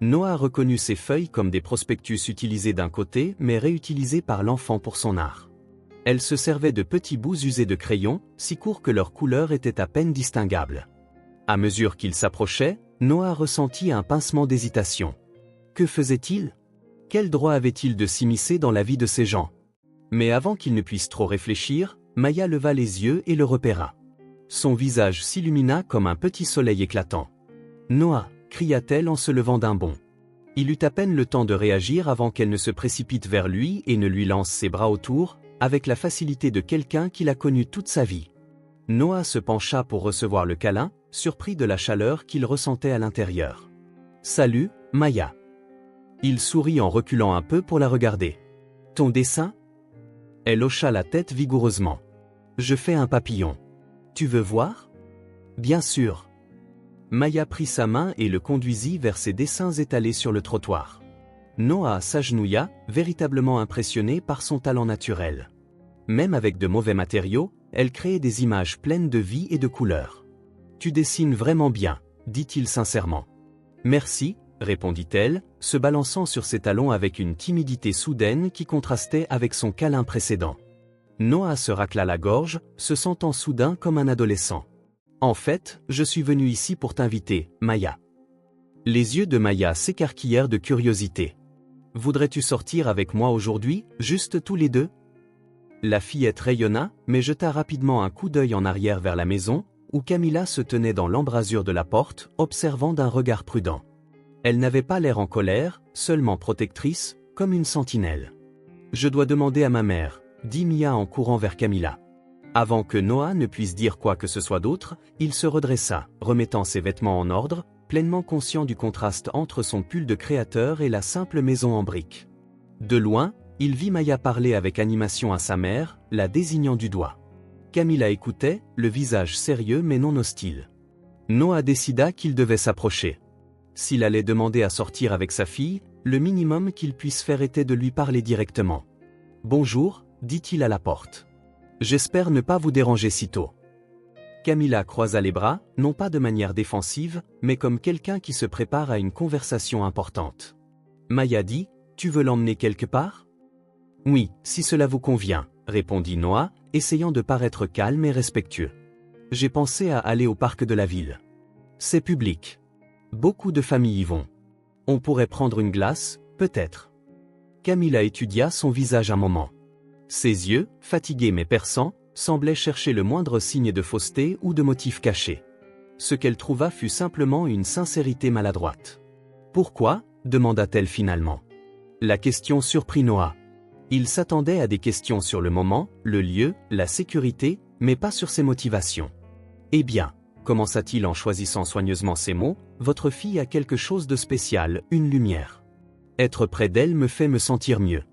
[SPEAKER 1] Noah reconnut ces feuilles comme des prospectus utilisés d'un côté mais réutilisés par l'enfant pour son art. Elles se servaient de petits bouts usés de crayon, si courts que leur couleur était à peine distinguable. À mesure qu'il s'approchait, Noah ressentit un pincement d'hésitation. Que faisait-il? Quel droit avait-il de s'immiscer dans la vie de ces gens? Mais avant qu'il ne puisse trop réfléchir, Maya leva les yeux et le repéra. Son visage s'illumina comme un petit soleil éclatant. « Noah !» cria-t-elle en se levant d'un bond. Il eut à peine le temps de réagir avant qu'elle ne se précipite vers lui et ne lui lance ses bras autour, avec la facilité de quelqu'un qu'il a connu toute sa vie. Noah se pencha pour recevoir le câlin, surpris de la chaleur qu'il ressentait à l'intérieur. « Salut, Maya. » Il sourit en reculant un peu pour la regarder. « Ton dessin ?» Elle hocha la tête vigoureusement. « Je fais un papillon. Tu veux voir ?»« Bien sûr. » Maya prit sa main et le conduisit vers ses dessins étalés sur le trottoir. Noah s'agenouilla, véritablement impressionné par son talent naturel. Même avec de mauvais matériaux, elle créait des images pleines de vie et de couleurs. « Tu dessines vraiment bien, » dit-il sincèrement. « Merci, » répondit-elle, se balançant sur ses talons avec une timidité soudaine qui contrastait avec son câlin précédent. Noah se racla la gorge, se sentant soudain comme un adolescent. « En fait, je suis venu ici pour t'inviter, Maya. » Les yeux de Maya s'écarquillèrent de curiosité. Voudrais-tu sortir avec moi aujourd'hui, juste tous les deux? La fillette rayonna, mais jeta rapidement un coup d'œil en arrière vers la maison, où Camilla se tenait dans l'embrasure de la porte, observant d'un regard prudent. Elle n'avait pas l'air en colère, seulement protectrice, comme une sentinelle. Je dois demander à ma mère, dit Mia en courant vers Camilla. Avant que Noah ne puisse dire quoi que ce soit d'autre, il se redressa, remettant ses vêtements en ordre, pleinement conscient du contraste entre son pull de créateur et la simple maison en briques. De loin, il vit Maya parler avec animation à sa mère, la désignant du doigt. Camilla écoutait, le visage sérieux mais non hostile. Noah décida qu'il devait s'approcher. S'il allait demander à sortir avec sa fille, le minimum qu'il puisse faire était de lui parler directement. « Bonjour », dit-il à la porte. « J'espère ne pas vous déranger si tôt. » Camilla croisa les bras, non pas de manière défensive, mais comme quelqu'un qui se prépare à une conversation importante. Maya dit, « Tu veux l'emmener quelque part ?»« Oui, si cela vous convient, » répondit Noah, essayant de paraître calme et respectueux. « J'ai pensé à aller au parc de la ville. C'est public. Beaucoup de familles y vont. On pourrait prendre une glace, peut-être. » Camilla étudia son visage un moment. Ses yeux, fatigués mais perçants, semblaient chercher le moindre signe de fausseté ou de motif caché. Ce qu'elle trouva fut simplement une sincérité maladroite. « Pourquoi ?» demanda-t-elle finalement. La question surprit Noah. Il s'attendait à des questions sur le moment, le lieu, la sécurité, mais pas sur ses motivations. « Eh bien, » commença-t-il en choisissant soigneusement ses mots, « votre fille a quelque chose de spécial, une lumière. Être près d'elle me fait me sentir mieux. »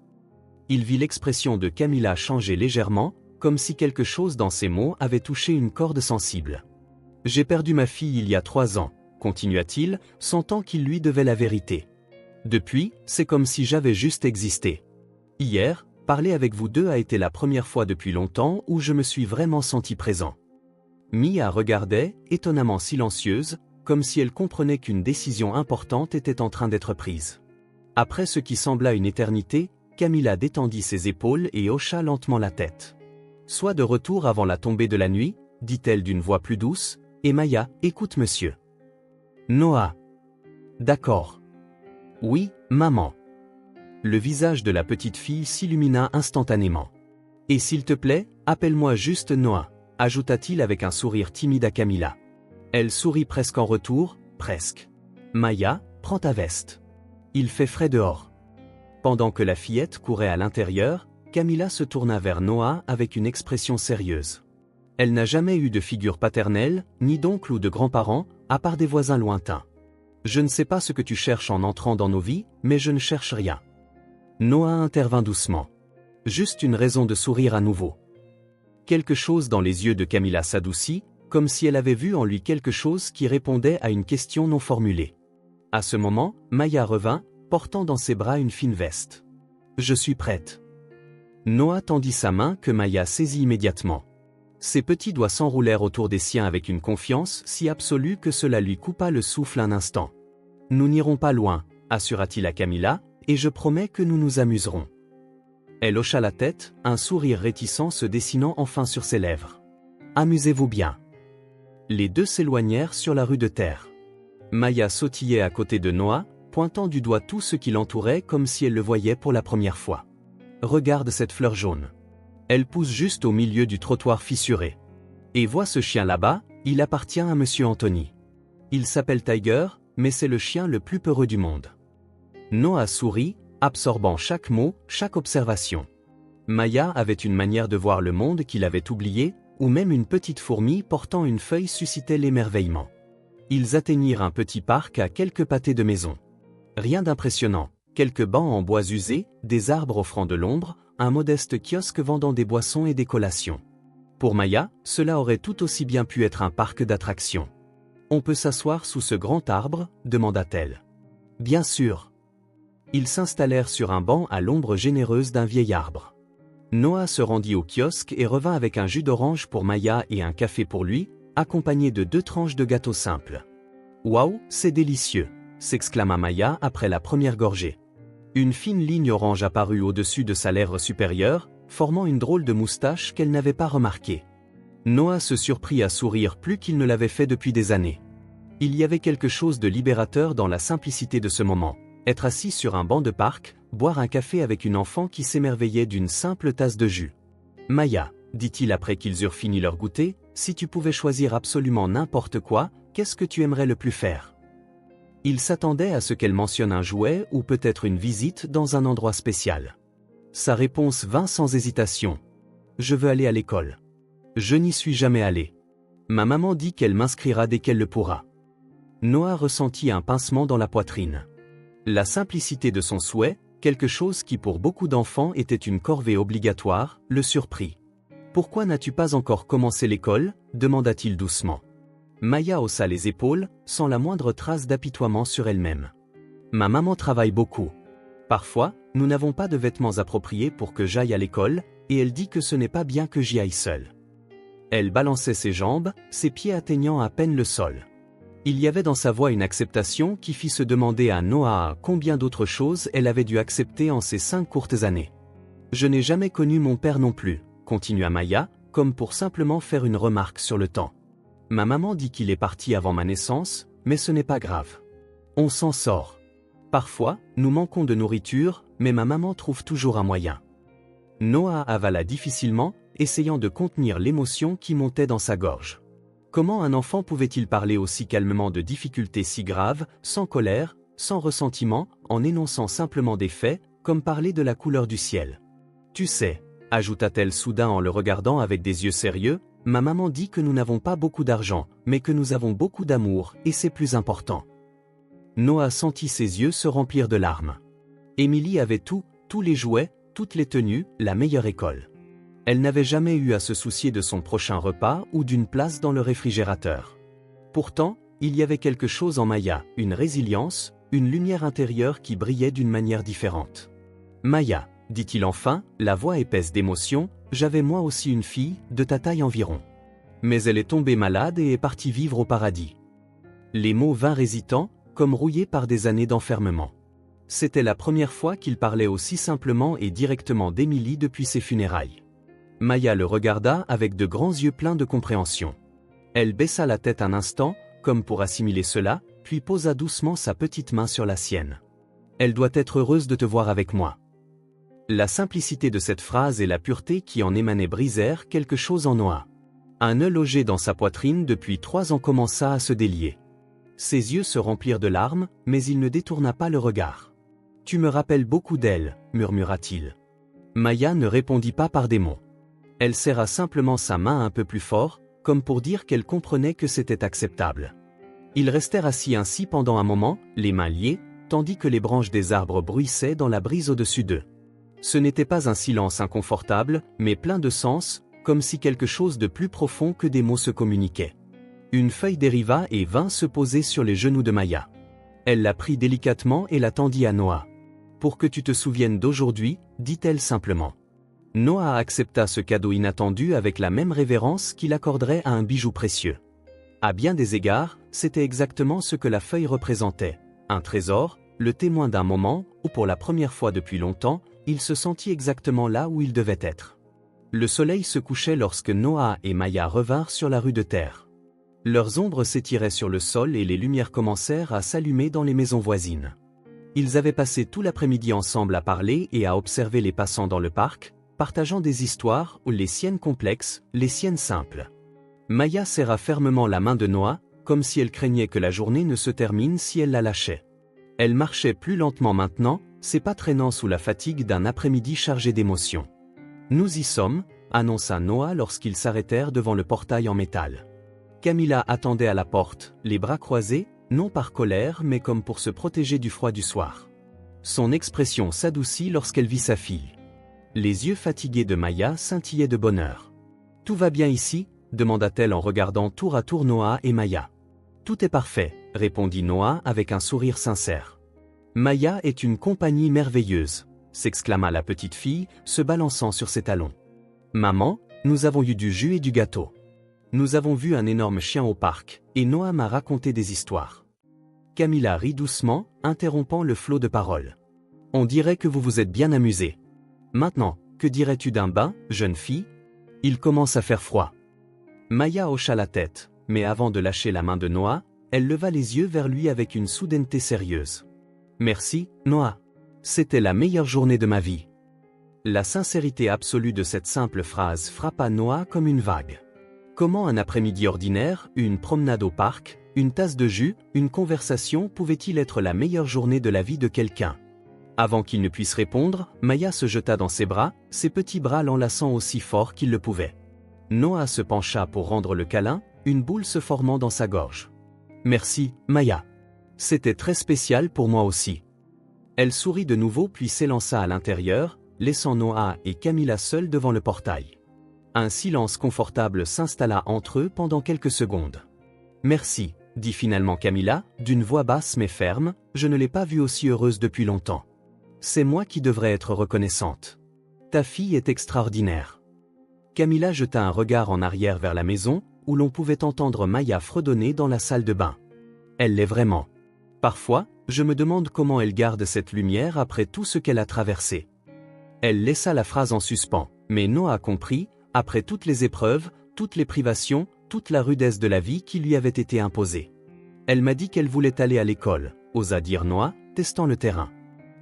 [SPEAKER 1] Il vit l'expression de Camilla changer légèrement, comme si quelque chose dans ses mots avait touché une corde sensible. « J'ai perdu ma fille il y a 3 ans, » continua-t-il, sentant qu'il lui devait la vérité. « Depuis, c'est comme si j'avais juste existé. Hier, parler avec vous deux a été la première fois depuis longtemps où je me suis vraiment senti présent. » Mia regardait, étonnamment silencieuse, comme si elle comprenait qu'une décision importante était en train d'être prise. Après ce qui sembla une éternité, Camilla détendit ses épaules et hocha lentement la tête. « Soit de retour avant la tombée de la nuit, » dit-elle d'une voix plus douce, « et Maya, écoute monsieur. » Noah. « D'accord. »« Oui, maman. » Le visage de la petite fille s'illumina instantanément. « Et s'il te plaît, appelle-moi juste Noah, » ajouta-t-il avec un sourire timide à Camilla. Elle sourit presque en retour, presque. « Maya, prends ta veste. Il fait frais dehors. » Pendant que la fillette courait à l'intérieur, Camilla se tourna vers Noah avec une expression sérieuse. Elle n'a jamais eu de figure paternelle, ni d'oncle ou de grands-parents, à part des voisins lointains. « Je ne sais pas ce que tu cherches en entrant dans nos vies, mais je ne cherche rien. » Noah intervint doucement. Juste une raison de sourire à nouveau. Quelque chose dans les yeux de Camilla s'adoucit, comme si elle avait vu en lui quelque chose qui répondait à une question non formulée. À ce moment, Maya revint, portant dans ses bras une fine veste. « Je suis prête. » Noah tendit sa main que Maya saisit immédiatement. Ses petits doigts s'enroulèrent autour des siens avec une confiance si absolue que cela lui coupa le souffle un instant. « Nous n'irons pas loin, » assura-t-il à Camilla, « et je promets que nous nous amuserons. » Elle hocha la tête, un sourire réticent se dessinant enfin sur ses lèvres. « Amusez-vous bien. » Les deux s'éloignèrent sur la rue de terre. Maya sautillait à côté de Noah, pointant du doigt tout ce qui l'entourait comme si elle le voyait pour la première fois. « Regarde cette fleur jaune. Elle pousse juste au milieu du trottoir fissuré. Et vois ce chien là-bas, il appartient à Monsieur Anthony. Il s'appelle Tiger, mais c'est le chien le plus peureux du monde. » Noah sourit, absorbant chaque mot, chaque observation. Maya avait une manière de voir le monde qu'il avait oublié, ou même une petite fourmi portant une feuille suscitait l'émerveillement. Ils atteignirent un petit parc à quelques pâtés de maison. Rien d'impressionnant, quelques bancs en bois usés, des arbres offrant de l'ombre, un modeste kiosque vendant des boissons et des collations. Pour Maya, cela aurait tout aussi bien pu être un parc d'attractions. « On peut s'asseoir sous ce grand arbre ?» demanda-t-elle. « Bien sûr. » Ils s'installèrent sur un banc à l'ombre généreuse d'un vieil arbre. Noah se rendit au kiosque et revint avec un jus d'orange pour Maya et un café pour lui, accompagné de 2 tranches de gâteau simple. « Waouh, c'est délicieux !» s'exclama Maya après la première gorgée. Une fine ligne orange apparut au-dessus de sa lèvre supérieure, formant une drôle de moustache qu'elle n'avait pas remarquée. Noah se surprit à sourire plus qu'il ne l'avait fait depuis des années. Il y avait quelque chose de libérateur dans la simplicité de ce moment. Être assis sur un banc de parc, boire un café avec une enfant qui s'émerveillait d'une simple tasse de jus. « Maya, » dit-il après qu'ils eurent fini leur goûter, « si tu pouvais choisir absolument n'importe quoi, qu'est-ce que tu aimerais le plus faire ?» Il s'attendait à ce qu'elle mentionne un jouet ou peut-être une visite dans un endroit spécial. Sa réponse vint sans hésitation. « Je veux aller à l'école. Je n'y suis jamais allé. Ma maman dit qu'elle m'inscrira dès qu'elle le pourra. » Noah ressentit un pincement dans la poitrine. La simplicité de son souhait, quelque chose qui pour beaucoup d'enfants était une corvée obligatoire, le surprit. « Pourquoi n'as-tu pas encore commencé l'école » demanda-t-il doucement. Maya haussa les épaules, sans la moindre trace d'apitoiement sur elle-même. « Ma maman travaille beaucoup. Parfois, nous n'avons pas de vêtements appropriés pour que j'aille à l'école, et elle dit que ce n'est pas bien que j'y aille seule. » Elle balançait ses jambes, ses pieds atteignant à peine le sol. Il y avait dans sa voix une acceptation qui fit se demander à Noah combien d'autres choses elle avait dû accepter en ces 5 courtes années. « Je n'ai jamais connu mon père non plus, » continua Maya, comme pour simplement faire une remarque sur le temps. « Ma maman dit qu'il est parti avant ma naissance, mais ce n'est pas grave. On s'en sort. Parfois, nous manquons de nourriture, mais ma maman trouve toujours un moyen. » Noah avala difficilement, essayant de contenir l'émotion qui montait dans sa gorge. Comment un enfant pouvait-il parler aussi calmement de difficultés si graves, sans colère, sans ressentiment, en énonçant simplement des faits, comme parler de la couleur du ciel? « Tu sais, » ajouta-t-elle soudain en le regardant avec des yeux sérieux, « ma maman dit que nous n'avons pas beaucoup d'argent, mais que nous avons beaucoup d'amour, et c'est plus important. » Noah sentit ses yeux se remplir de larmes. Émilie avait tout, tous les jouets, toutes les tenues, la meilleure école. Elle n'avait jamais eu à se soucier de son prochain repas ou d'une place dans le réfrigérateur. Pourtant, il y avait quelque chose en Maya, une résilience, une lumière intérieure qui brillait d'une manière différente. « Maya, » dit-il enfin, la voix épaisse d'émotion, « j'avais moi aussi une fille, de ta taille environ. Mais elle est tombée malade et est partie vivre au paradis. » Les mots vinrent hésitants, comme rouillés par des années d'enfermement. C'était la première fois qu'il parlait aussi simplement et directement d'Émilie depuis ses funérailles. Maya le regarda avec de grands yeux pleins de compréhension. Elle baissa la tête un instant, comme pour assimiler cela, puis posa doucement sa petite main sur la sienne. « Elle doit être heureuse de te voir avec moi. » La simplicité de cette phrase et la pureté qui en émanait brisèrent quelque chose en Noah. Un nœud logé dans sa poitrine depuis 3 ans commença à se délier. Ses yeux se remplirent de larmes, mais il ne détourna pas le regard. « Tu me rappelles beaucoup d'elle, » murmura-t-il. Maya ne répondit pas par des mots. Elle serra simplement sa main un peu plus fort, comme pour dire qu'elle comprenait que c'était acceptable. Ils restèrent assis ainsi pendant un moment, les mains liées, tandis que les branches des arbres bruissaient dans la brise au-dessus d'eux. Ce n'était pas un silence inconfortable, mais plein de sens, comme si quelque chose de plus profond que des mots se communiquait. Une feuille dériva et vint se poser sur les genoux de Maya. Elle la prit délicatement et la tendit à Noah. « Pour que tu te souviennes d'aujourd'hui, » dit-elle simplement. Noah accepta ce cadeau inattendu avec la même révérence qu'il accorderait à un bijou précieux. À bien des égards, c'était exactement ce que la feuille représentait, un trésor, le témoin d'un moment où pour la première fois depuis longtemps, il se sentit exactement là où il devait être. Le soleil se couchait lorsque Noah et Maya revinrent sur la rue de terre. Leurs ombres s'étiraient sur le sol et les lumières commencèrent à s'allumer dans les maisons voisines. Ils avaient passé tout l'après-midi ensemble à parler et à observer les passants dans le parc, partageant des histoires, les siennes complexes, les siennes simples. Maya serra fermement la main de Noah, comme si elle craignait que la journée ne se termine si elle la lâchait. Elle marchait plus lentement maintenant, ses pas traînant sous la fatigue d'un après-midi chargé d'émotions. « Nous y sommes », annonça Noah lorsqu'ils s'arrêtèrent devant le portail en métal. Camilla attendait à la porte, les bras croisés, non par colère mais comme pour se protéger du froid du soir. Son expression s'adoucit lorsqu'elle vit sa fille. Les yeux fatigués de Maya scintillaient de bonheur. « Tout va bien ici ?» demanda-t-elle en regardant tour à tour Noah et Maya. « Tout est parfait », répondit Noah avec un sourire sincère. « Maya est une compagnie merveilleuse », s'exclama la petite fille, se balançant sur ses talons. « Maman, nous avons eu du jus et du gâteau. Nous avons vu un énorme chien au parc, et Noah m'a raconté des histoires. » Camilla rit doucement, interrompant le flot de paroles. « On dirait que vous vous êtes bien amusés. Maintenant, que dirais-tu d'un bain, jeune fille? Il commence à faire froid. » Maya hocha la tête, mais avant de lâcher la main de Noah, elle leva les yeux vers lui avec une soudaineté sérieuse. « Merci, Noah. C'était la meilleure journée de ma vie. » La sincérité absolue de cette simple phrase frappa Noah comme une vague. Comment un après-midi ordinaire, une promenade au parc, une tasse de jus, une conversation pouvait-il être la meilleure journée de la vie de quelqu'un? Avant qu'il ne puisse répondre, Maya se jeta dans ses bras, ses petits bras l'enlaçant aussi fort qu'il le pouvait. Noah se pencha pour rendre le câlin, une boule se formant dans sa gorge. « Merci, Maya. C'était très spécial pour moi aussi. » Elle sourit de nouveau puis s'élança à l'intérieur, laissant Noah et Camilla seuls devant le portail. Un silence confortable s'installa entre eux pendant quelques secondes. « Merci, » dit finalement Camilla, d'une voix basse mais ferme, « je ne l'ai pas vue aussi heureuse depuis longtemps. C'est moi qui devrais être reconnaissante. Ta fille est extraordinaire. » Camilla jeta un regard en arrière vers la maison, où l'on pouvait entendre Maya fredonner dans la salle de bain. Elle l'est vraiment. Parfois, je me demande comment elle garde cette lumière après tout ce qu'elle a traversé. Elle laissa la phrase en suspens, mais Noah comprit, après toutes les épreuves, toutes les privations, toute la rudesse de la vie qui lui avait été imposée. Elle m'a dit qu'elle voulait aller à l'école, osa dire Noah, testant le terrain.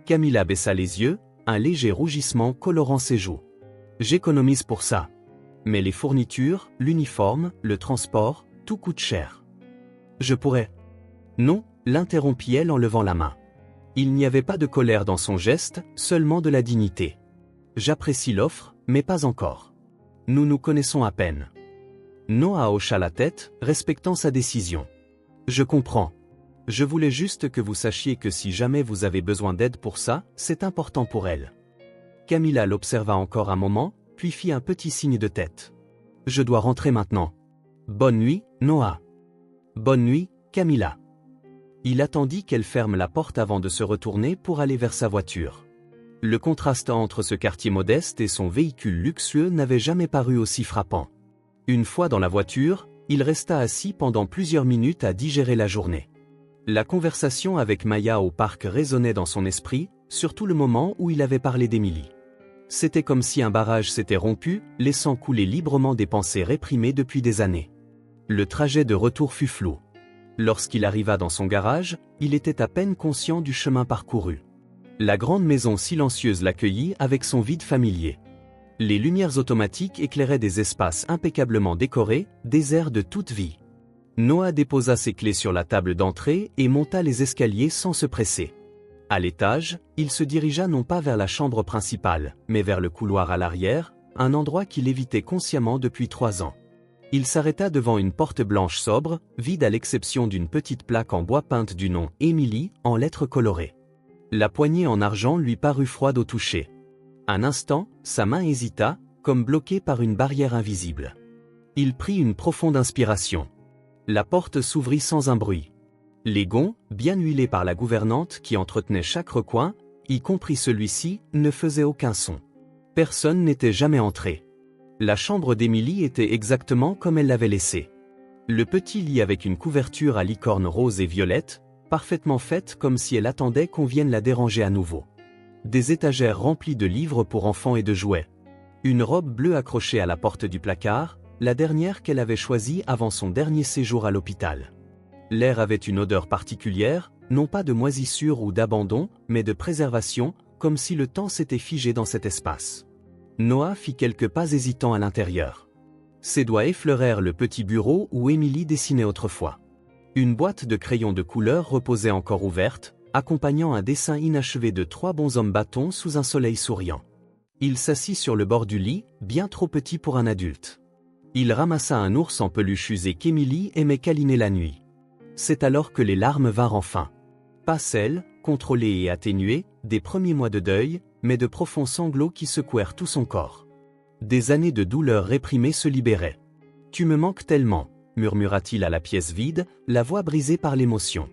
[SPEAKER 1] Camilla baissa les yeux, un léger rougissement colorant ses joues. J'économise pour ça. Mais les fournitures, l'uniforme, le transport, tout coûte cher. Je pourrais. Non, l'interrompit-elle en levant la main. Il n'y avait pas de colère dans son geste, seulement de la dignité. J'apprécie l'offre, mais pas encore. Nous nous connaissons à peine. Noah hocha la tête, respectant sa décision. Je comprends. Je voulais juste que vous sachiez que si jamais vous avez besoin d'aide pour ça, c'est important pour elle. Camilla l'observa encore un moment, puis fit un petit signe de tête. Je dois rentrer maintenant. Bonne nuit, Noah. Bonne nuit, Camilla. Il attendit qu'elle ferme la porte avant de se retourner pour aller vers sa voiture. Le contraste entre ce quartier modeste et son véhicule luxueux n'avait jamais paru aussi frappant. Une fois dans la voiture, il resta assis pendant plusieurs minutes à digérer la journée. La conversation avec Maya au parc résonnait dans son esprit, surtout le moment où il avait parlé d'Emily. C'était comme si un barrage s'était rompu, laissant couler librement des pensées réprimées depuis des années. Le trajet de retour fut flou. Lorsqu'il arriva dans son garage, il était à peine conscient du chemin parcouru. La grande maison silencieuse l'accueillit avec son vide familier. Les lumières automatiques éclairaient des espaces impeccablement décorés, déserts de toute vie. Noah déposa ses clés sur la table d'entrée et monta les escaliers sans se presser. À l'étage, il se dirigea non pas vers la chambre principale, mais vers le couloir à l'arrière, un endroit qu'il évitait consciemment depuis 3 ans. Il s'arrêta devant une porte blanche sobre, vide à l'exception d'une petite plaque en bois peinte du nom « Emily » en lettres colorées. La poignée en argent lui parut froide au toucher. Un instant, sa main hésita, comme bloquée par une barrière invisible. Il prit une profonde inspiration. La porte s'ouvrit sans un bruit. Les gonds, bien huilés par la gouvernante qui entretenait chaque recoin, y compris celui-ci, ne faisaient aucun son. Personne n'était jamais entré. La chambre d'Emily était exactement comme elle l'avait laissée. Le petit lit avec une couverture à licorne rose et violette, parfaitement faite comme si elle attendait qu'on vienne la déranger à nouveau. Des étagères remplies de livres pour enfants et de jouets. Une robe bleue accrochée à la porte du placard, la dernière qu'elle avait choisie avant son dernier séjour à l'hôpital. L'air avait une odeur particulière, non pas de moisissure ou d'abandon, mais de préservation, comme si le temps s'était figé dans cet espace. Noah fit quelques pas hésitants à l'intérieur. Ses doigts effleurèrent le petit bureau où Emily dessinait autrefois. Une boîte de crayons de couleur reposait encore ouverte, accompagnant un dessin inachevé de 3 bonshommes bâtons sous un soleil souriant. Il s'assit sur le bord du lit, bien trop petit pour un adulte. Il ramassa un ours en peluche usé qu'Emily aimait câliner la nuit. C'est alors que les larmes vinrent enfin. Pas celles, contrôlées et atténuées, des premiers mois de deuil, mais de profonds sanglots qui secouèrent tout son corps. Des années de douleur réprimée se libéraient. « Tu me manques tellement », murmura-t-il à la pièce vide, la voix brisée par l'émotion.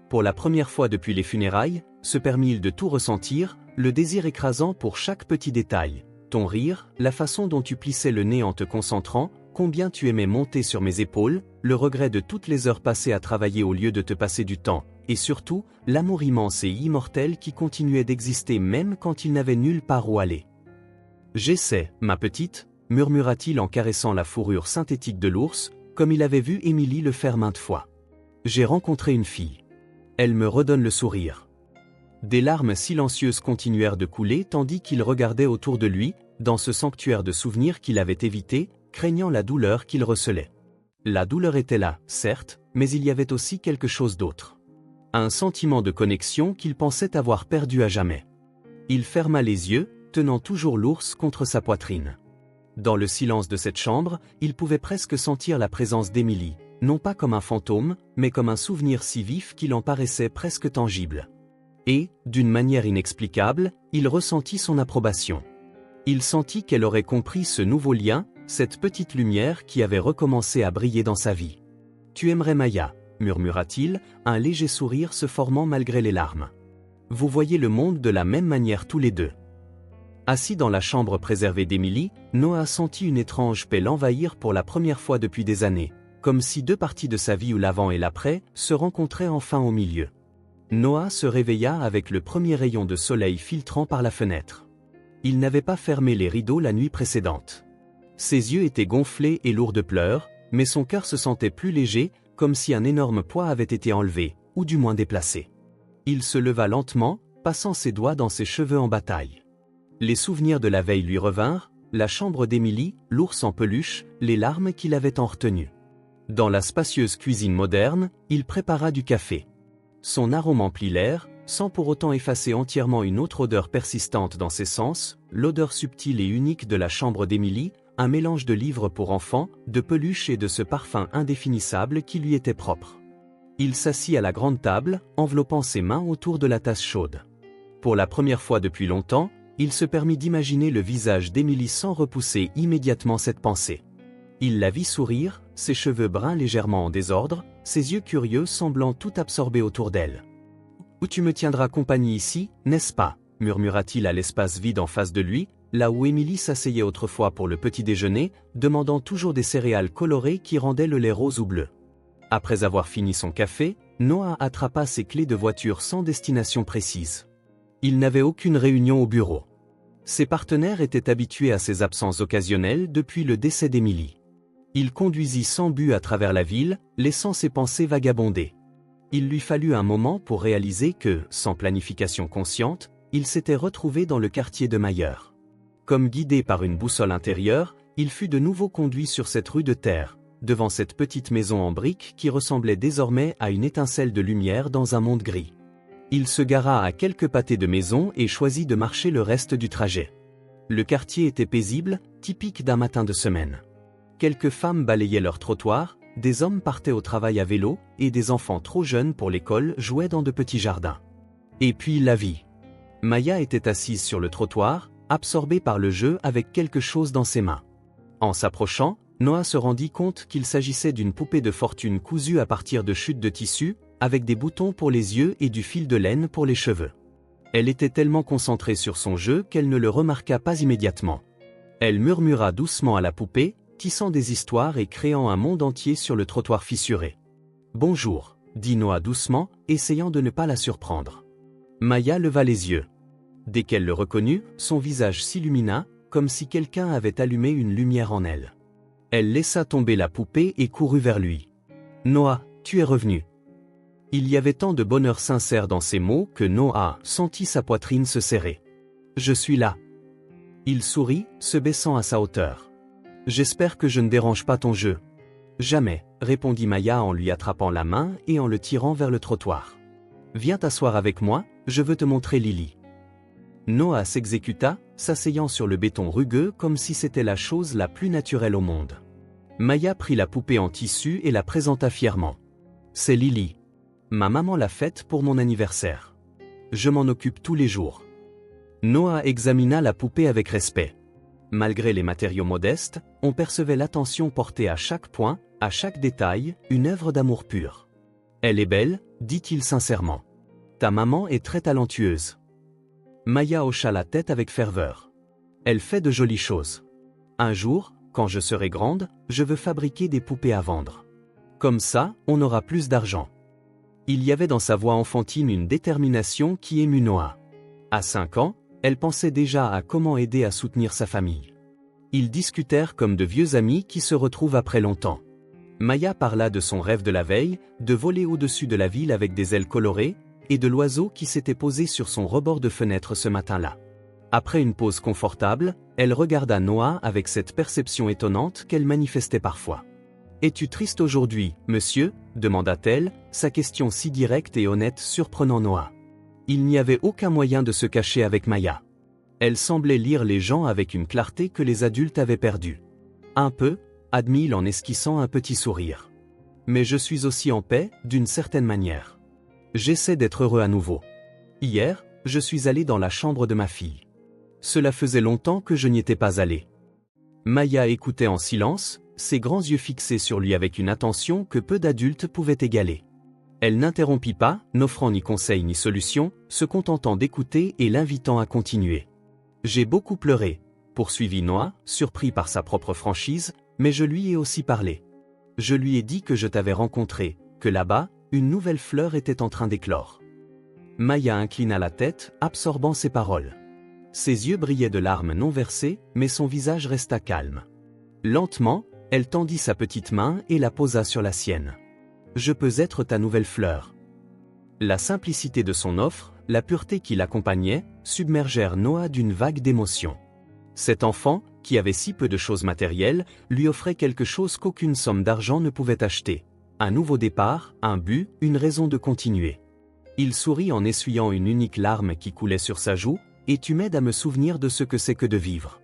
[SPEAKER 1] Pour la première fois depuis les funérailles, se permit-il de tout ressentir, le désir écrasant pour chaque petit détail. Ton rire, la façon dont tu plissais le nez en te concentrant, combien tu aimais monter sur mes épaules, le regret de toutes les heures passées à travailler au lieu de te passer du temps, et surtout, l'amour immense et immortel qui continuait d'exister même quand il n'avait nulle part où aller. « J'essaie, ma petite », murmura-t-il en caressant la fourrure synthétique de l'ours, comme il avait vu Emily le faire maintes fois. j'ai rencontré une fille. Elle me redonne le sourire. Des larmes silencieuses continuèrent de couler tandis qu'il regardait autour de lui, dans ce sanctuaire de souvenirs qu'il avait évité, craignant la douleur qu'il recelait. La douleur était là, certes, mais il y avait aussi quelque chose d'autre. Un sentiment de connexion qu'il pensait avoir perdu à jamais. Il ferma les yeux, tenant toujours l'ours contre sa poitrine. Dans le silence de cette chambre, il pouvait presque sentir la présence d'Emily, non pas comme un fantôme, mais comme un souvenir si vif qu'il en paraissait presque tangible. Et, d'une manière inexplicable, il ressentit son approbation. Il sentit qu'elle aurait compris ce nouveau lien, cette petite lumière qui avait recommencé à briller dans sa vie. « Tu aimerais Maya », murmura-t-il, un léger sourire se formant malgré les larmes. « Vous voyez le monde de la même manière tous les deux. » Assis dans la chambre préservée d'Emily, Noah sentit une étrange paix l'envahir pour la première fois depuis des années, comme si deux parties de sa vie, ou l'avant et l'après, se rencontraient enfin au milieu. Noah se réveilla avec le premier rayon de soleil filtrant par la fenêtre. Il n'avait pas fermé les rideaux la nuit précédente. Ses yeux étaient gonflés et lourds de pleurs, mais son cœur se sentait plus léger, comme si un énorme poids avait été enlevé, ou du moins déplacé. Il se leva lentement, passant ses doigts dans ses cheveux en bataille. Les souvenirs de la veille lui revinrent, la chambre d'Emily, l'ours en peluche, les larmes qu'il avait tant retenues. Dans la spacieuse cuisine moderne, il prépara du café. Son arôme emplit l'air, sans pour autant effacer entièrement une autre odeur persistante dans ses sens, l'odeur subtile et unique de la chambre d'Emily, un mélange de livres pour enfants, de peluches et de ce parfum indéfinissable qui lui était propre. Il s'assit à la grande table, enveloppant ses mains autour de la tasse chaude. Pour la première fois depuis longtemps, il se permit d'imaginer le visage d'Emily sans repousser immédiatement cette pensée. Il la vit sourire, ses cheveux bruns légèrement en désordre, ses yeux curieux semblant tout absorber autour d'elle. « Où tu me tiendras compagnie ici, n'est-ce pas ?» murmura-t-il à l'espace vide en face de lui, là où Emily s'asseyait autrefois pour le petit déjeuner, demandant toujours des céréales colorées qui rendaient le lait rose ou bleu. Après avoir fini son café, Noah attrapa ses clés de voiture sans destination précise. Il n'avait aucune réunion au bureau. Ses partenaires étaient habitués à ses absences occasionnelles depuis le décès d'Emily. Il conduisit sans but à travers la ville, laissant ses pensées vagabonder. Il lui fallut un moment pour réaliser que, sans planification consciente, il s'était retrouvé dans le quartier de Mayer. Comme guidé par une boussole intérieure, il fut de nouveau conduit sur cette rue de terre, devant cette petite maison en briques qui ressemblait désormais à une étincelle de lumière dans un monde gris. Il se gara à quelques pâtés de maison et choisit de marcher le reste du trajet. Le quartier était paisible, typique d'un matin de semaine. Quelques femmes balayaient leur trottoir, des hommes partaient au travail à vélo, et des enfants trop jeunes pour l'école jouaient dans de petits jardins. Et puis la vie. Maya était assise sur le trottoir, absorbée par le jeu avec quelque chose dans ses mains. En s'approchant, Noah se rendit compte qu'il s'agissait d'une poupée de fortune cousue à partir de chutes de tissu, avec des boutons pour les yeux et du fil de laine pour les cheveux. Elle était tellement concentrée sur son jeu qu'elle ne le remarqua pas immédiatement. Elle murmura doucement à la poupée, tissant des histoires et créant un monde entier sur le trottoir fissuré. « Bonjour », dit Noah doucement, essayant de ne pas la surprendre. Maya leva les yeux. Dès qu'elle le reconnut, son visage s'illumina, comme si quelqu'un avait allumé une lumière en elle. Elle laissa tomber la poupée et courut vers lui. « Noah, tu es revenu. » Il y avait tant de bonheur sincère dans ces mots que Noah sentit sa poitrine se serrer. « Je suis là. » Il sourit, se baissant à sa hauteur. « J'espère que je ne dérange pas ton jeu. »« Jamais, » répondit Maya en lui attrapant la main et en le tirant vers le trottoir. « Viens t'asseoir avec moi, je veux te montrer Lily. » Noah s'exécuta, s'asseyant sur le béton rugueux comme si c'était la chose la plus naturelle au monde. Maya prit la poupée en tissu et la présenta fièrement. « C'est Lily. Ma maman l'a faite pour mon anniversaire. Je m'en occupe tous les jours. » Noah examina la poupée avec respect. Malgré les matériaux modestes, on percevait l'attention portée à chaque point, à chaque détail, une œuvre d'amour pur. « Elle est belle, » dit-il sincèrement. « Ta maman est très talentueuse. » Maya hocha la tête avec ferveur. « Elle fait de jolies choses. Un jour, quand je serai grande, je veux fabriquer des poupées à vendre. Comme ça, on aura plus d'argent. » Il y avait dans sa voix enfantine une détermination qui émut Noah. À 5 ans, elle pensait déjà à comment aider à soutenir sa famille. Ils discutèrent comme de vieux amis qui se retrouvent après longtemps. Maya parla de son rêve de la veille, de voler au-dessus de la ville avec des ailes colorées, et de l'oiseau qui s'était posé sur son rebord de fenêtre ce matin-là. Après une pause confortable, elle regarda Noah avec cette perception étonnante qu'elle manifestait parfois. « Es-tu triste aujourd'hui, monsieur » demanda-t-elle, sa question si directe et honnête surprenant Noah. Il n'y avait aucun moyen de se cacher avec Maya. Elle semblait lire les gens avec une clarté que les adultes avaient perdue. « Un peu » admit-il en esquissant un petit sourire. « Mais je suis aussi en paix, d'une certaine manière. J'essaie d'être heureux à nouveau. Hier, je suis allé dans la chambre de ma fille. Cela faisait longtemps que je n'y étais pas allé. » Maya écoutait en silence, ses grands yeux fixés sur lui avec une attention que peu d'adultes pouvaient égaler. Elle n'interrompit pas, n'offrant ni conseil ni solution, se contentant d'écouter et l'invitant à continuer. « J'ai beaucoup pleuré, » poursuivit Noah, surpris par sa propre franchise, mais je lui ai aussi parlé. Je lui ai dit que je t'avais rencontré, que là-bas, une nouvelle fleur était en train d'éclore. Maya inclina la tête, absorbant ses paroles. Ses yeux brillaient de larmes non versées, mais son visage resta calme. Lentement, elle tendit sa petite main et la posa sur la sienne. « Je peux être ta nouvelle fleur. » La simplicité de son offre, la pureté qui l'accompagnait, submergèrent Noah d'une vague d'émotion. Cet enfant, qui avait si peu de choses matérielles, lui offrait quelque chose qu'aucune somme d'argent ne pouvait acheter. Un nouveau départ, un but, une raison de continuer. Il sourit en essuyant une unique larme qui coulait sur sa joue, « Et tu m'aides à me souvenir de ce que c'est que de vivre. »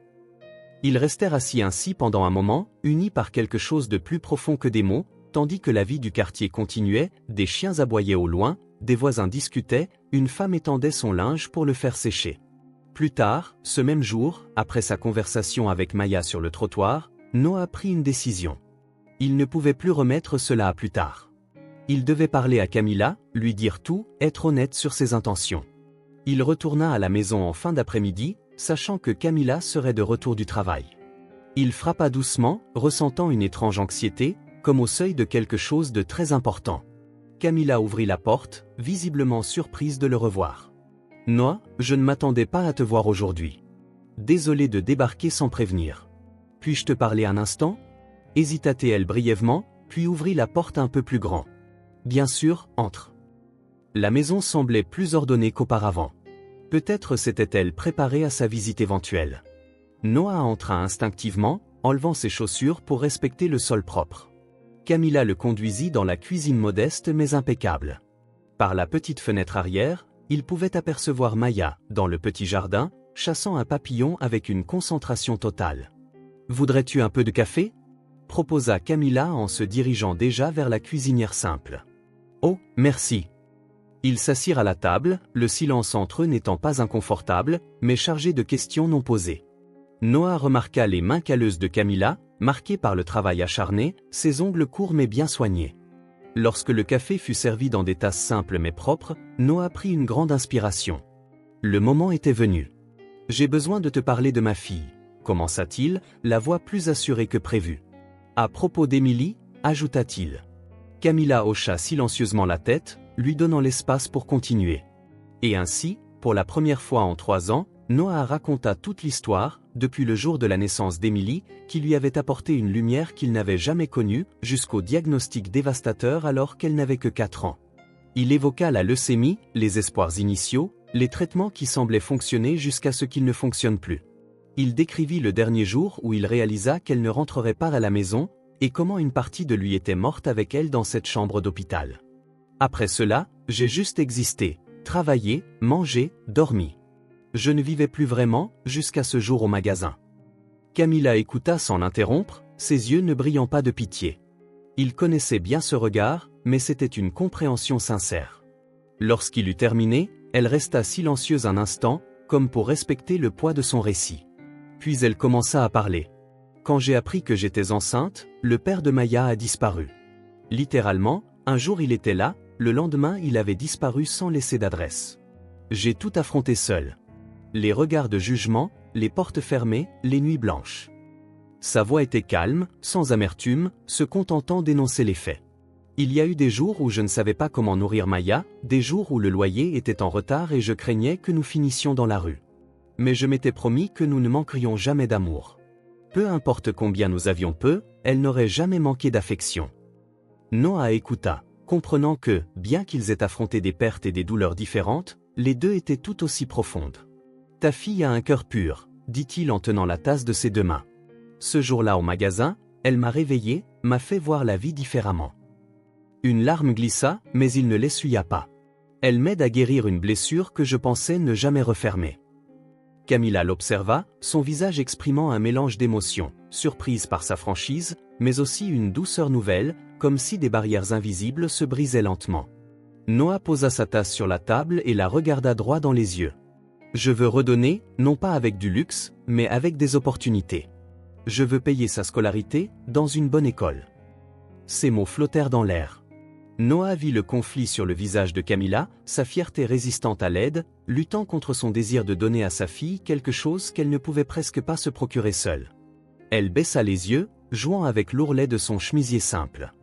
[SPEAKER 1] Ils restèrent assis ainsi pendant un moment, unis par quelque chose de plus profond que des mots, tandis que la vie du quartier continuait, des chiens aboyaient au loin, des voisins discutaient, une femme étendait son linge pour le faire sécher. Plus tard, ce même jour, après sa conversation avec Maya sur le trottoir, Noah prit une décision. Il ne pouvait plus remettre cela à plus tard. Il devait parler à Camilla, lui dire tout, être honnête sur ses intentions. Il retourna à la maison en fin d'après-midi, sachant que Camilla serait de retour du travail. Il frappa doucement, ressentant une étrange anxiété, comme au seuil de quelque chose de très important. Camilla ouvrit la porte, visiblement surprise de le revoir. « Noah, je ne m'attendais pas à te voir aujourd'hui. Désolé de débarquer sans prévenir. Puis-je te parler un instant ?» hésita-t-elle brièvement, puis ouvrit la porte un peu plus grand. « Bien sûr, entre. » La maison semblait plus ordonnée qu'auparavant. Peut-être s'était-elle préparée à sa visite éventuelle. Noah entra instinctivement, enlevant ses chaussures pour respecter le sol propre. Camilla le conduisit dans la cuisine modeste mais impeccable. Par la petite fenêtre arrière, il pouvait apercevoir Maya, dans le petit jardin, chassant un papillon avec une concentration totale. « Voudrais-tu un peu de café ?» proposa Camilla en se dirigeant déjà vers la cuisinière simple. « Oh, merci !» Ils s'assirent à la table, le silence entre eux n'étant pas inconfortable, mais chargé de questions non posées. Noah remarqua les mains calleuses de Camilla, marquées par le travail acharné, ses ongles courts mais bien soignés. Lorsque le café fut servi dans des tasses simples mais propres, Noah prit une grande inspiration. Le moment était venu. « J'ai besoin de te parler de ma fille », commença-t-il, la voix plus assurée que prévu. « À propos d'Émilie » ajouta-t-il. Camilla hocha silencieusement la tête, lui donnant l'espace pour continuer. Et ainsi, pour la première fois en 3 ans, Noah raconta toute l'histoire, depuis le jour de la naissance d'Émilie, qui lui avait apporté une lumière qu'il n'avait jamais connue, jusqu'au diagnostic dévastateur alors qu'elle n'avait que 4 ans. Il évoqua la leucémie, les espoirs initiaux, les traitements qui semblaient fonctionner jusqu'à ce qu'ils ne fonctionnent plus. Il décrivit le dernier jour où il réalisa qu'elle ne rentrerait pas à la maison, et comment une partie de lui était morte avec elle dans cette chambre d'hôpital. Après cela, j'ai juste existé, travaillé, mangé, dormi. Je ne vivais plus vraiment, jusqu'à ce jour au magasin. Camilla écouta sans l'interrompre, ses yeux ne brillant pas de pitié. Il connaissait bien ce regard, mais c'était une compréhension sincère. Lorsqu'il eut terminé, elle resta silencieuse un instant, comme pour respecter le poids de son récit. Puis elle commença à parler. Quand j'ai appris que j'étais enceinte, le père de Maya a disparu. Littéralement, un jour il était là, le lendemain il avait disparu sans laisser d'adresse. J'ai tout affronté seul. Les regards de jugement, les portes fermées, les nuits blanches. Sa voix était calme, sans amertume, se contentant d'énoncer les faits. Il y a eu des jours où je ne savais pas comment nourrir Maya, des jours où le loyer était en retard et je craignais que nous finissions dans la rue. Mais je m'étais promis que nous ne manquerions jamais d'amour. Peu importe combien nous avions peu, elle n'aurait jamais manqué d'affection. Noah écouta, comprenant que, bien qu'ils aient affronté des pertes et des douleurs différentes, les deux étaient tout aussi profondes. « Ta fille a un cœur pur », dit-il en tenant la tasse de ses deux mains. Ce jour-là au magasin, elle m'a réveillé, m'a fait voir la vie différemment. Une larme glissa, mais il ne l'essuya pas. Elle m'aide à guérir une blessure que je pensais ne jamais refermer. Camilla l'observa, son visage exprimant un mélange d'émotions, surprise par sa franchise, mais aussi une douceur nouvelle, comme si des barrières invisibles se brisaient lentement. Noah posa sa tasse sur la table et la regarda droit dans les yeux. « Je veux redonner, non pas avec du luxe, mais avec des opportunités. Je veux payer sa scolarité, dans une bonne école. » Ces mots flottèrent dans l'air. Noah vit le conflit sur le visage de Camilla, sa fierté résistante à l'aide, luttant contre son désir de donner à sa fille quelque chose qu'elle ne pouvait presque pas se procurer seule. Elle baissa les yeux, jouant avec l'ourlet de son chemisier simple.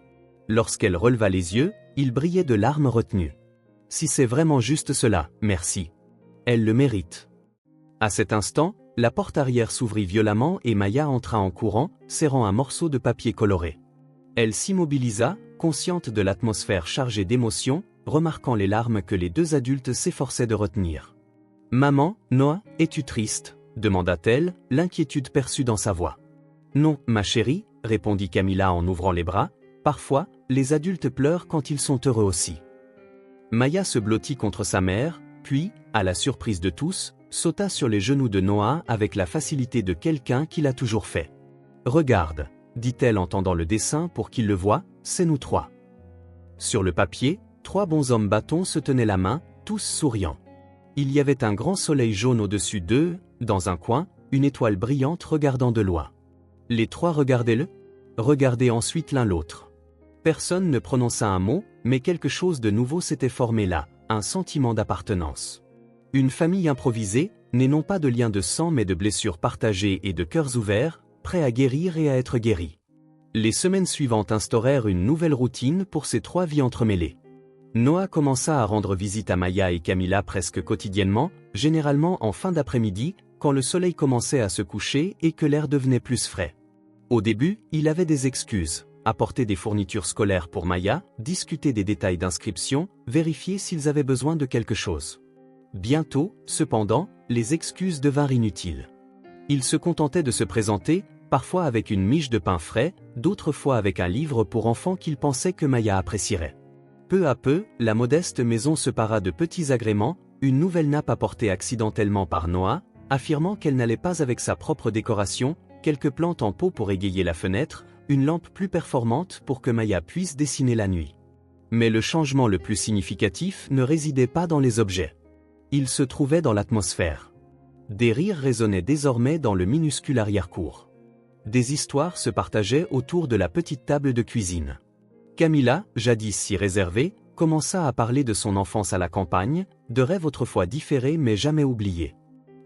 [SPEAKER 1] Lorsqu'elle releva les yeux, ils brillaient de larmes retenues. « Si c'est vraiment juste cela, merci. Elle le mérite. » À cet instant, la porte arrière s'ouvrit violemment et Maya entra en courant, serrant un morceau de papier coloré. Elle s'immobilisa, consciente de l'atmosphère chargée d'émotions, remarquant les larmes que les deux adultes s'efforçaient de retenir. « Maman, Noah, es-tu triste ?» demanda-t-elle, l'inquiétude perçue dans sa voix. « Non, ma chérie, » répondit Camilla en ouvrant les bras, « parfois, les adultes pleurent quand ils sont heureux aussi. » Maya se blottit contre sa mère, puis, à la surprise de tous, sauta sur les genoux de Noah avec la facilité de quelqu'un qui l'a toujours fait. « Regarde, » dit-elle en tendant le dessin pour qu'il le voie, « c'est nous trois. » Sur le papier, trois bonshommes bâtons se tenaient la main, tous souriants. Il y avait un grand soleil jaune au-dessus d'eux, dans un coin, une étoile brillante regardant de loin. Les trois regardaient-le, regardaient ensuite l'un l'autre. Personne ne prononça un mot, mais quelque chose de nouveau s'était formé là, un sentiment d'appartenance. Une famille improvisée, née non pas de liens de sang mais de blessures partagées et de cœurs ouverts, prêts à guérir et à être guéris. Les semaines suivantes instaurèrent une nouvelle routine pour ces trois vies entremêlées. Noah commença à rendre visite à Maya et Camilla presque quotidiennement, généralement en fin d'après-midi, quand le soleil commençait à se coucher et que l'air devenait plus frais. Au début, il avait des excuses, apporter des fournitures scolaires pour Maya, discuter des détails d'inscription, vérifier s'ils avaient besoin de quelque chose. Bientôt, cependant, les excuses devinrent inutiles. Il se contentait de se présenter, parfois avec une miche de pain frais, d'autres fois avec un livre pour enfants qu'il pensait que Maya apprécierait. Peu à peu, la modeste maison se para de petits agréments, une nouvelle nappe apportée accidentellement par Noah, affirmant qu'elle n'allait pas avec sa propre décoration, quelques plantes en pot pour égayer la fenêtre, une lampe plus performante pour que Maya puisse dessiner la nuit. Mais le changement le plus significatif ne résidait pas dans les objets. Il se trouvait dans l'atmosphère. Des rires résonnaient désormais dans le minuscule arrière-cour. Des histoires se partageaient autour de la petite table de cuisine. Camilla, jadis si réservée, commença à parler de son enfance à la campagne, de rêves autrefois différés mais jamais oubliés.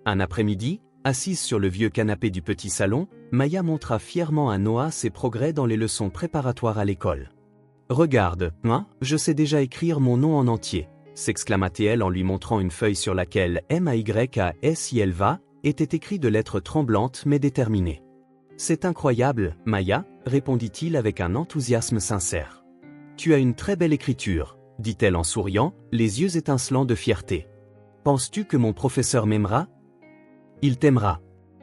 [SPEAKER 1] Un après-midi, assise sur le vieux canapé du petit salon, Maya montra fièrement à Noah ses progrès dans les leçons préparatoires à l'école. « Regarde, hein, je sais déjà écrire mon nom en entier », s'exclama-t-elle en lui montrant une feuille sur laquelle MAYASILVA était écrit de lettres tremblantes mais déterminées. « C'est incroyable, Maya, » répondit-il avec un enthousiasme sincère. « Tu as une très belle écriture, » dit-elle en souriant, les yeux étincelants de fierté. « Penses-tu que mon professeur m'aimera ? » « Il t'aimera.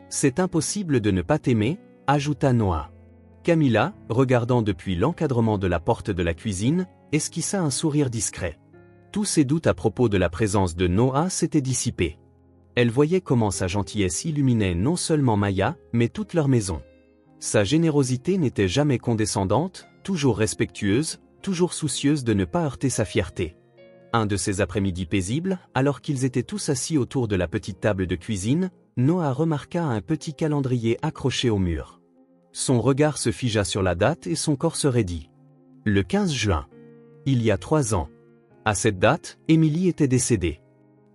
[SPEAKER 1] C'est impossible de ne pas t'aimer, » ajouta Noah. Camilla, regardant depuis l'encadrement de la porte de la cuisine, esquissa un sourire discret. Tous ses doutes à propos de la présence de Noah s'étaient dissipés. Elle voyait comment sa gentillesse illuminait non seulement Maya, mais toute leur maison. Sa générosité n'était jamais condescendante, toujours respectueuse, toujours soucieuse de ne pas heurter sa fierté. Un de ces après-midi paisibles, alors qu'ils étaient tous assis autour de la petite table de cuisine, Noah remarqua un petit calendrier accroché au mur. Son regard se figea sur la date et son corps se raidit. Le 15 juin. Il y a 3 ans. À cette date, Émilie était décédée.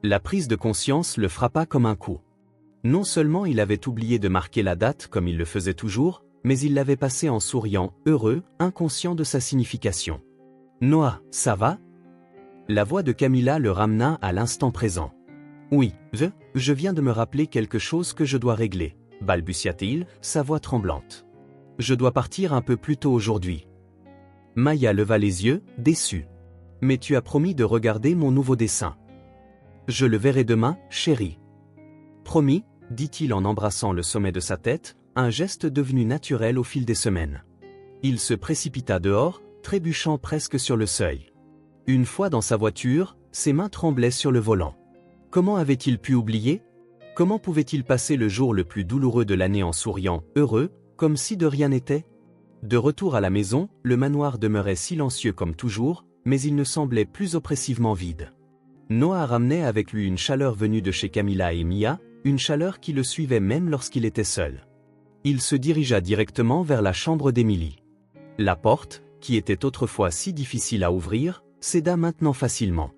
[SPEAKER 1] La prise de conscience le frappa comme un coup. Non seulement il avait oublié de marquer la date comme il le faisait toujours, mais il l'avait passée en souriant, heureux, inconscient de sa signification. « Noah, ça va ?» La voix de Camilla le ramena à l'instant présent. « Oui, je viens de me rappeler quelque chose que je dois régler, » balbutia-t-il, sa voix tremblante. « Je dois partir un peu plus tôt aujourd'hui. » Maya leva les yeux, déçue. Mais tu as promis de regarder mon nouveau dessin. Je le verrai demain, chérie. Promis, dit-il en embrassant le sommet de sa tête, un geste devenu naturel au fil des semaines. Il se précipita dehors, trébuchant presque sur le seuil. Une fois dans sa voiture, ses mains tremblaient sur le volant. Comment avait-il pu oublier? Comment pouvait-il passer le jour le plus douloureux de l'année en souriant, heureux, comme si de rien n'était? De retour à la maison, le manoir demeurait silencieux comme toujours, mais il ne semblait plus oppressivement vide. Noah ramenait avec lui une chaleur venue de chez Camilla et Mia, une chaleur qui le suivait même lorsqu'il était seul. Il se dirigea directement vers la chambre d'Emily. La porte, qui était autrefois si difficile à ouvrir, céda maintenant facilement.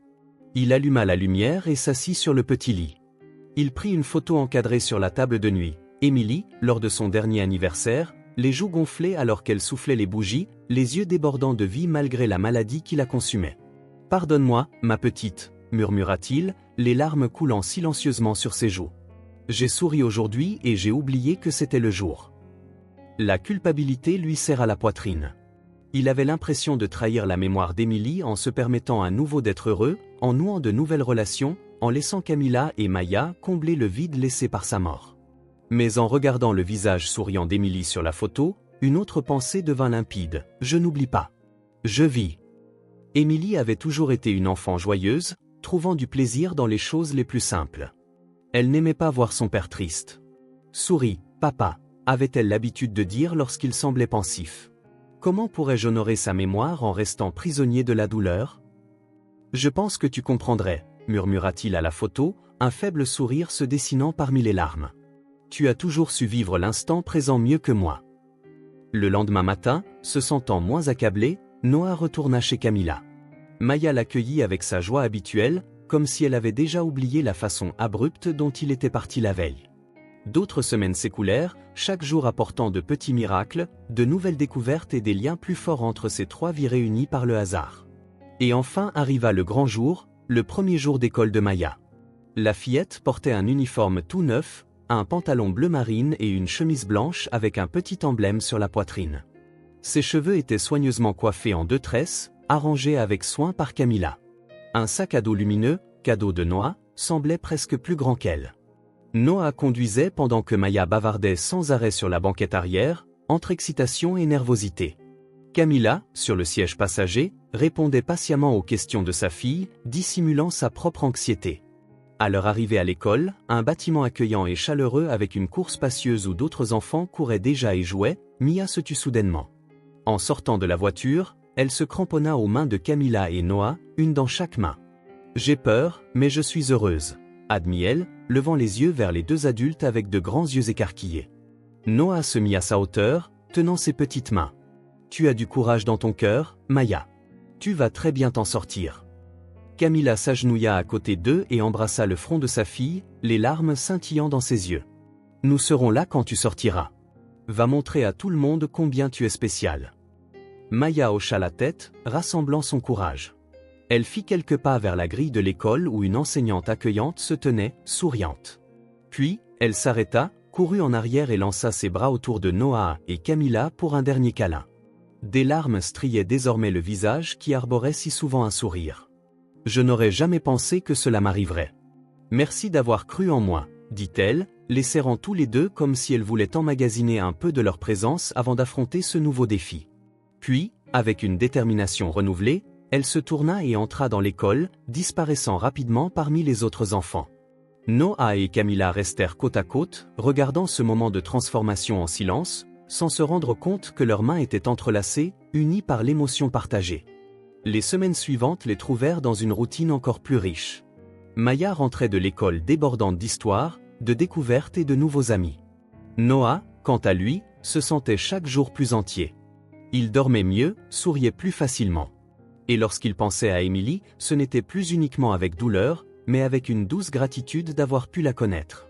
[SPEAKER 1] Il alluma la lumière et s'assit sur le petit lit. Il prit une photo encadrée sur la table de nuit. Emily, lors de son dernier anniversaire, les joues gonflées alors qu'elle soufflait les bougies, les yeux débordant de vie malgré la maladie qui la consumait. « Pardonne-moi, ma petite », murmura-t-il, les larmes coulant silencieusement sur ses joues. « J'ai souri aujourd'hui et j'ai oublié que c'était le jour. » La culpabilité lui serra la poitrine. Il avait l'impression de trahir la mémoire d'Emily en se permettant à nouveau d'être heureux, en nouant de nouvelles relations, en laissant Camilla et Maya combler le vide laissé par sa mort. Mais en regardant le visage souriant d'Emily sur la photo, une autre pensée devint limpide. « Je n'oublie pas. Je vis. » Emily avait toujours été une enfant joyeuse, trouvant du plaisir dans les choses les plus simples. Elle n'aimait pas voir son père triste. « Souris, papa », avait-elle l'habitude de dire lorsqu'il semblait pensif. Comment pourrais-je honorer sa mémoire en restant prisonnier de la douleur? Je pense que tu comprendrais, murmura-t-il à la photo, un faible sourire se dessinant parmi les larmes. Tu as toujours su vivre l'instant présent mieux que moi. Le lendemain matin, se sentant moins accablé, Noah retourna chez Camilla. Maya l'accueillit avec sa joie habituelle, comme si elle avait déjà oublié la façon abrupte dont il était parti la veille. D'autres semaines s'écoulèrent, chaque jour apportant de petits miracles, de nouvelles découvertes et des liens plus forts entre ces trois vies réunies par le hasard. Et enfin arriva le grand jour, le premier jour d'école de Maya. La fillette portait un uniforme tout neuf, un pantalon bleu marine et une chemise blanche avec un petit emblème sur la poitrine. Ses cheveux étaient soigneusement coiffés en 2 tresses, arrangés avec soin par Camilla. Un sac à dos lumineux, cadeau de Noah, semblait presque plus grand qu'elle. Noah conduisait pendant que Maya bavardait sans arrêt sur la banquette arrière, entre excitation et nervosité. Camilla, sur le siège passager, répondait patiemment aux questions de sa fille, dissimulant sa propre anxiété. À leur arrivée à l'école, un bâtiment accueillant et chaleureux avec une cour spacieuse où d'autres enfants couraient déjà et jouaient, Mia se tut soudainement. En sortant de la voiture, elle se cramponna aux mains de Camilla et Noah, une dans chaque main. « J'ai peur, mais je suis heureuse », admit-elle, levant les yeux vers les 2 adultes avec de grands yeux écarquillés. Noah se mit à sa hauteur, tenant ses petites mains. « Tu as du courage dans ton cœur, Maya. Tu vas très bien t'en sortir. » Camilla s'agenouilla à côté d'eux et embrassa le front de sa fille, les larmes scintillant dans ses yeux. « Nous serons là quand tu sortiras. Va montrer à tout le monde combien tu es spécial. » Maya hocha la tête, rassemblant son courage. Elle fit quelques pas vers la grille de l'école où une enseignante accueillante se tenait, souriante. Puis, elle s'arrêta, courut en arrière et lança ses bras autour de Noah et Camilla pour un dernier câlin. Des larmes striaient désormais le visage qui arborait si souvent un sourire. « Je n'aurais jamais pensé que cela m'arriverait. Merci d'avoir cru en moi, » dit-elle, les serrant tous les deux comme si elle voulait emmagasiner un peu de leur présence avant d'affronter ce nouveau défi. Puis, avec une détermination renouvelée, elle se tourna et entra dans l'école, disparaissant rapidement parmi les autres enfants. Noah et Camilla restèrent côte à côte, regardant ce moment de transformation en silence, sans se rendre compte que leurs mains étaient entrelacées, unies par l'émotion partagée. Les semaines suivantes les trouvèrent dans une routine encore plus riche. Maya rentrait de l'école débordante d'histoires, de découvertes et de nouveaux amis. Noah, quant à lui, se sentait chaque jour plus entier. Il dormait mieux, souriait plus facilement. Et lorsqu'il pensait à Emily, ce n'était plus uniquement avec douleur, mais avec une douce gratitude d'avoir pu la connaître.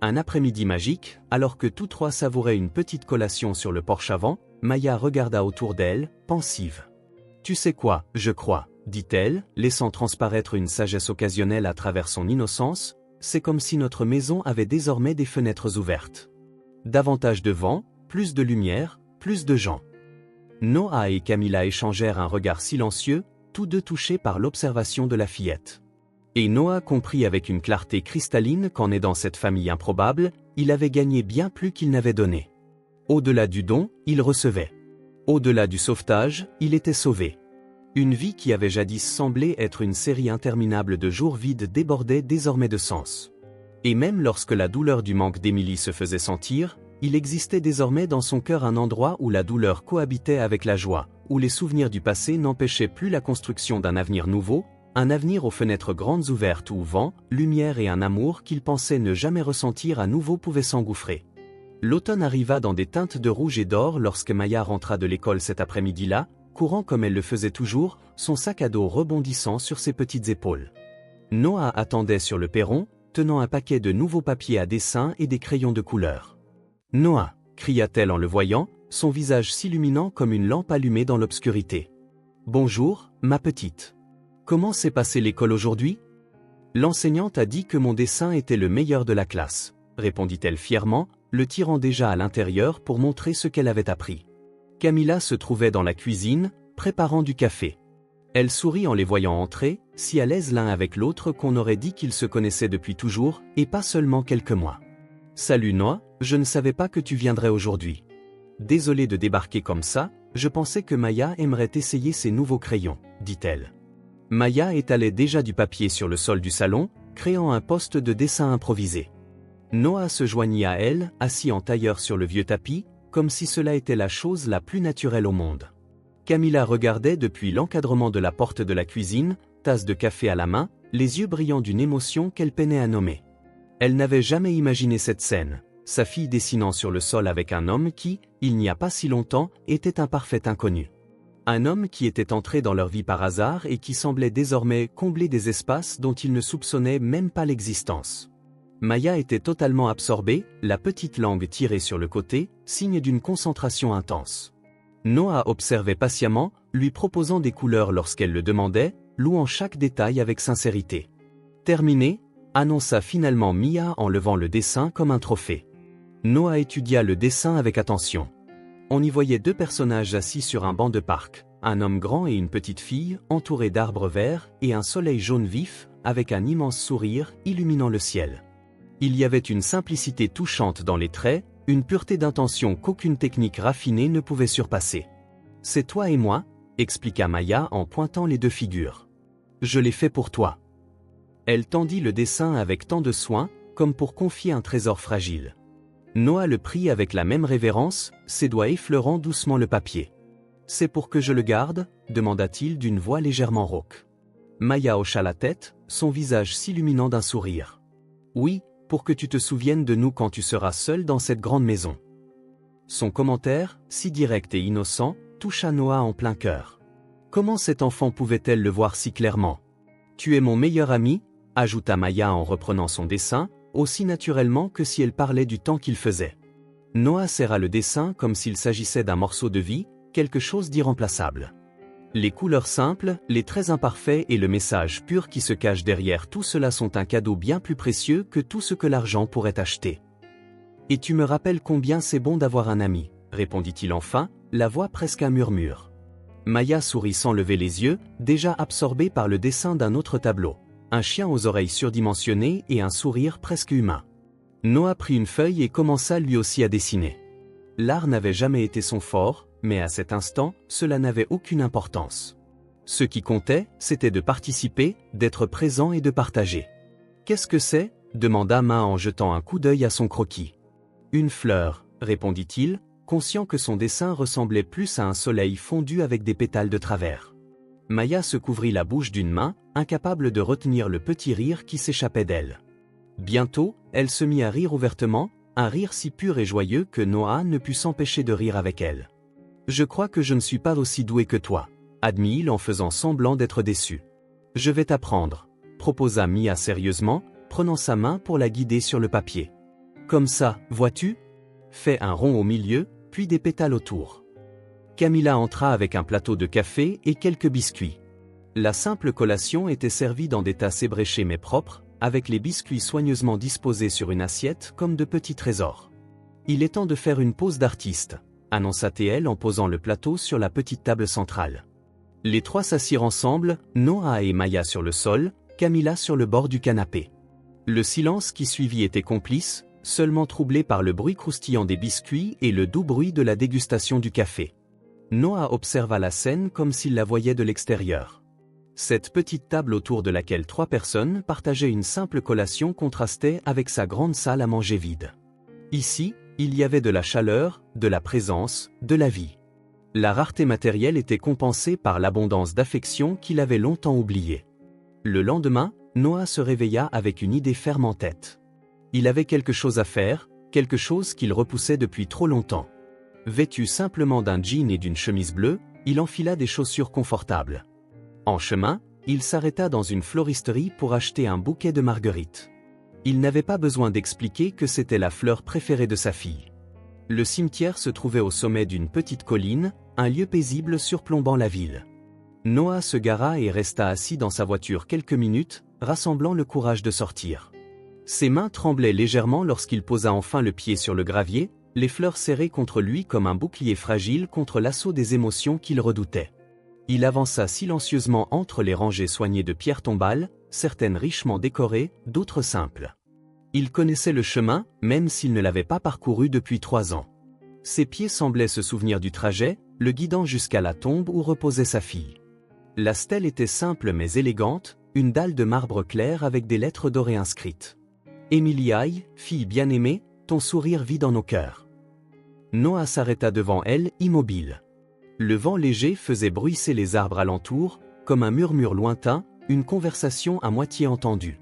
[SPEAKER 1] Un après-midi magique, alors que tous trois savouraient une petite collation sur le porche avant, Maya regarda autour d'elle, pensive. « Tu sais quoi, je crois, » dit-elle, laissant transparaître une sagesse occasionnelle à travers son innocence, « c'est comme si notre maison avait désormais des fenêtres ouvertes. Davantage de vent, plus de lumière, plus de gens. Noah et Camilla échangèrent un regard silencieux, tous deux touchés par l'observation de la fillette. Et Noah comprit avec une clarté cristalline qu'en aidant cette famille improbable, il avait gagné bien plus qu'il n'avait donné. Au-delà du don, il recevait. Au-delà du sauvetage, il était sauvé. Une vie qui avait jadis semblé être une série interminable de jours vides débordait désormais de sens. Et même lorsque la douleur du manque d'Emily se faisait sentir, il existait désormais dans son cœur un endroit où la douleur cohabitait avec la joie, où les souvenirs du passé n'empêchaient plus la construction d'un avenir nouveau, un avenir aux fenêtres grandes ouvertes où vent, lumière et un amour qu'il pensait ne jamais ressentir à nouveau pouvaient s'engouffrer. L'automne arriva dans des teintes de rouge et d'or lorsque Maya rentra de l'école cet après-midi-là, courant comme elle le faisait toujours, son sac à dos rebondissant sur ses petites épaules. Noah attendait sur le perron, tenant un paquet de nouveaux papiers à dessin et des crayons de couleur. « Noah !» cria-t-elle en le voyant, son visage s'illuminant comme une lampe allumée dans l'obscurité. « Bonjour, ma petite. Comment s'est passée l'école aujourd'hui ? » « L'enseignante a dit que mon dessin était le meilleur de la classe, » répondit-elle fièrement, le tirant déjà à l'intérieur pour montrer ce qu'elle avait appris. Camilla se trouvait dans la cuisine, préparant du café. Elle sourit en les voyant entrer, si à l'aise l'un avec l'autre qu'on aurait dit qu'ils se connaissaient depuis toujours, et pas seulement quelques mois. « Salut Noah, je ne savais pas que tu viendrais aujourd'hui. Désolée de débarquer comme ça, je pensais que Maya aimerait essayer ses nouveaux crayons, » dit-elle. Maya étalait déjà du papier sur le sol du salon, créant un poste de dessin improvisé. Noah se joignit à elle, assis en tailleur sur le vieux tapis, comme si cela était la chose la plus naturelle au monde. Camilla regardait depuis l'encadrement de la porte de la cuisine, tasse de café à la main, les yeux brillants d'une émotion qu'elle peinait à nommer. Elle n'avait jamais imaginé cette scène, sa fille dessinant sur le sol avec un homme qui, il n'y a pas si longtemps, était un parfait inconnu. Un homme qui était entré dans leur vie par hasard et qui semblait désormais combler des espaces dont ils ne soupçonnaient même pas l'existence. Maya était totalement absorbée, la petite langue tirée sur le côté, signe d'une concentration intense. Noah observait patiemment, lui proposant des couleurs lorsqu'elle le demandait, louant chaque détail avec sincérité. « Terminé », annonça finalement Mia en levant le dessin comme un trophée. Noah étudia le dessin avec attention. On y voyait deux personnages assis sur un banc de parc, un homme grand et une petite fille, entourés d'arbres verts, et un soleil jaune vif, avec un immense sourire, illuminant le ciel. Il y avait une simplicité touchante dans les traits, une pureté d'intention qu'aucune technique raffinée ne pouvait surpasser. « C'est toi et moi », expliqua Maya en pointant les deux figures. « Je l'ai fait pour toi. » Elle tendit le dessin avec tant de soin, comme pour confier un trésor fragile. Noah le prit avec la même révérence, ses doigts effleurant doucement le papier. « C'est pour que je le garde ?» demanda-t-il d'une voix légèrement rauque. Maya hocha la tête, son visage s'illuminant d'un sourire. « Oui, pour que tu te souviennes de nous quand tu seras seul dans cette grande maison. » Son commentaire, si direct et innocent, toucha Noah en plein cœur. Comment cet enfant pouvait-elle le voir si clairement ? « Tu es mon meilleur ami ?» ajouta Maya en reprenant son dessin, aussi naturellement que si elle parlait du temps qu'il faisait. Noah serra le dessin comme s'il s'agissait d'un morceau de vie, quelque chose d'irremplaçable. Les couleurs simples, les traits imparfaits et le message pur qui se cache derrière tout cela sont un cadeau bien plus précieux que tout ce que l'argent pourrait acheter. « Et tu me rappelles combien c'est bon d'avoir un ami », répondit-il enfin, la voix presque un murmure. Maya sourit sans lever les yeux, déjà absorbée par le dessin d'un autre tableau. Un chien aux oreilles surdimensionnées et un sourire presque humain. Noah prit une feuille et commença lui aussi à dessiner. L'art n'avait jamais été son fort, mais à cet instant, cela n'avait aucune importance. Ce qui comptait, c'était de participer, d'être présent et de partager. « Qu'est-ce que c'est ?» demanda Ma en jetant un coup d'œil à son croquis. « Une fleur », répondit-il, conscient que son dessin ressemblait plus à un soleil fondu avec des pétales de travers. Maya se couvrit la bouche d'une main, incapable de retenir le petit rire qui s'échappait d'elle. Bientôt, elle se mit à rire ouvertement, un rire si pur et joyeux que Noah ne put s'empêcher de rire avec elle. « Je crois que je ne suis pas aussi doué que toi », admit-il en faisant semblant d'être déçu. « Je vais t'apprendre », proposa Mia sérieusement, prenant sa main pour la guider sur le papier. « Comme ça, vois-tu ? Fais un rond au milieu, puis des pétales autour. » Camilla entra avec un plateau de café et quelques biscuits. La simple collation était servie dans des tasses ébréchées mais propres, avec les biscuits soigneusement disposés sur une assiette comme de petits trésors. « Il est temps de faire une pause d'artiste », annonça TL en posant le plateau sur la petite table centrale. Les trois s'assirent ensemble, Noah et Maya sur le sol, Camilla sur le bord du canapé. Le silence qui suivit était complice, seulement troublé par le bruit croustillant des biscuits et le doux bruit de la dégustation du café. Noah observa la scène comme s'il la voyait de l'extérieur. Cette petite table autour de laquelle trois personnes partageaient une simple collation contrastait avec sa grande salle à manger vide. Ici, il y avait de la chaleur, de la présence, de la vie. La rareté matérielle était compensée par l'abondance d'affection qu'il avait longtemps oubliée. Le lendemain, Noah se réveilla avec une idée ferme en tête. Il avait quelque chose à faire, quelque chose qu'il repoussait depuis trop longtemps. Vêtu simplement d'un jean et d'une chemise bleue, il enfila des chaussures confortables. En chemin, il s'arrêta dans une floristerie pour acheter un bouquet de marguerites. Il n'avait pas besoin d'expliquer que c'était la fleur préférée de sa fille. Le cimetière se trouvait au sommet d'une petite colline, un lieu paisible surplombant la ville. Noah se gara et resta assis dans sa voiture quelques minutes, rassemblant le courage de sortir. Ses mains tremblaient légèrement lorsqu'il posa enfin le pied sur le gravier, les fleurs serrées contre lui comme un bouclier fragile contre l'assaut des émotions qu'il redoutait. Il avança silencieusement entre les rangées soignées de pierres tombales, certaines richement décorées, d'autres simples. Il connaissait le chemin, même s'il ne l'avait pas parcouru depuis 3 ans. Ses pieds semblaient se souvenir du trajet, le guidant jusqu'à la tombe où reposait sa fille. La stèle était simple mais élégante, une dalle de marbre clair avec des lettres dorées inscrites. « Emilie, fille bien-aimée, ton sourire vit dans nos cœurs. » Noah s'arrêta devant elle, immobile. Le vent léger faisait bruisser les arbres alentour, comme un murmure lointain, une conversation à moitié entendue.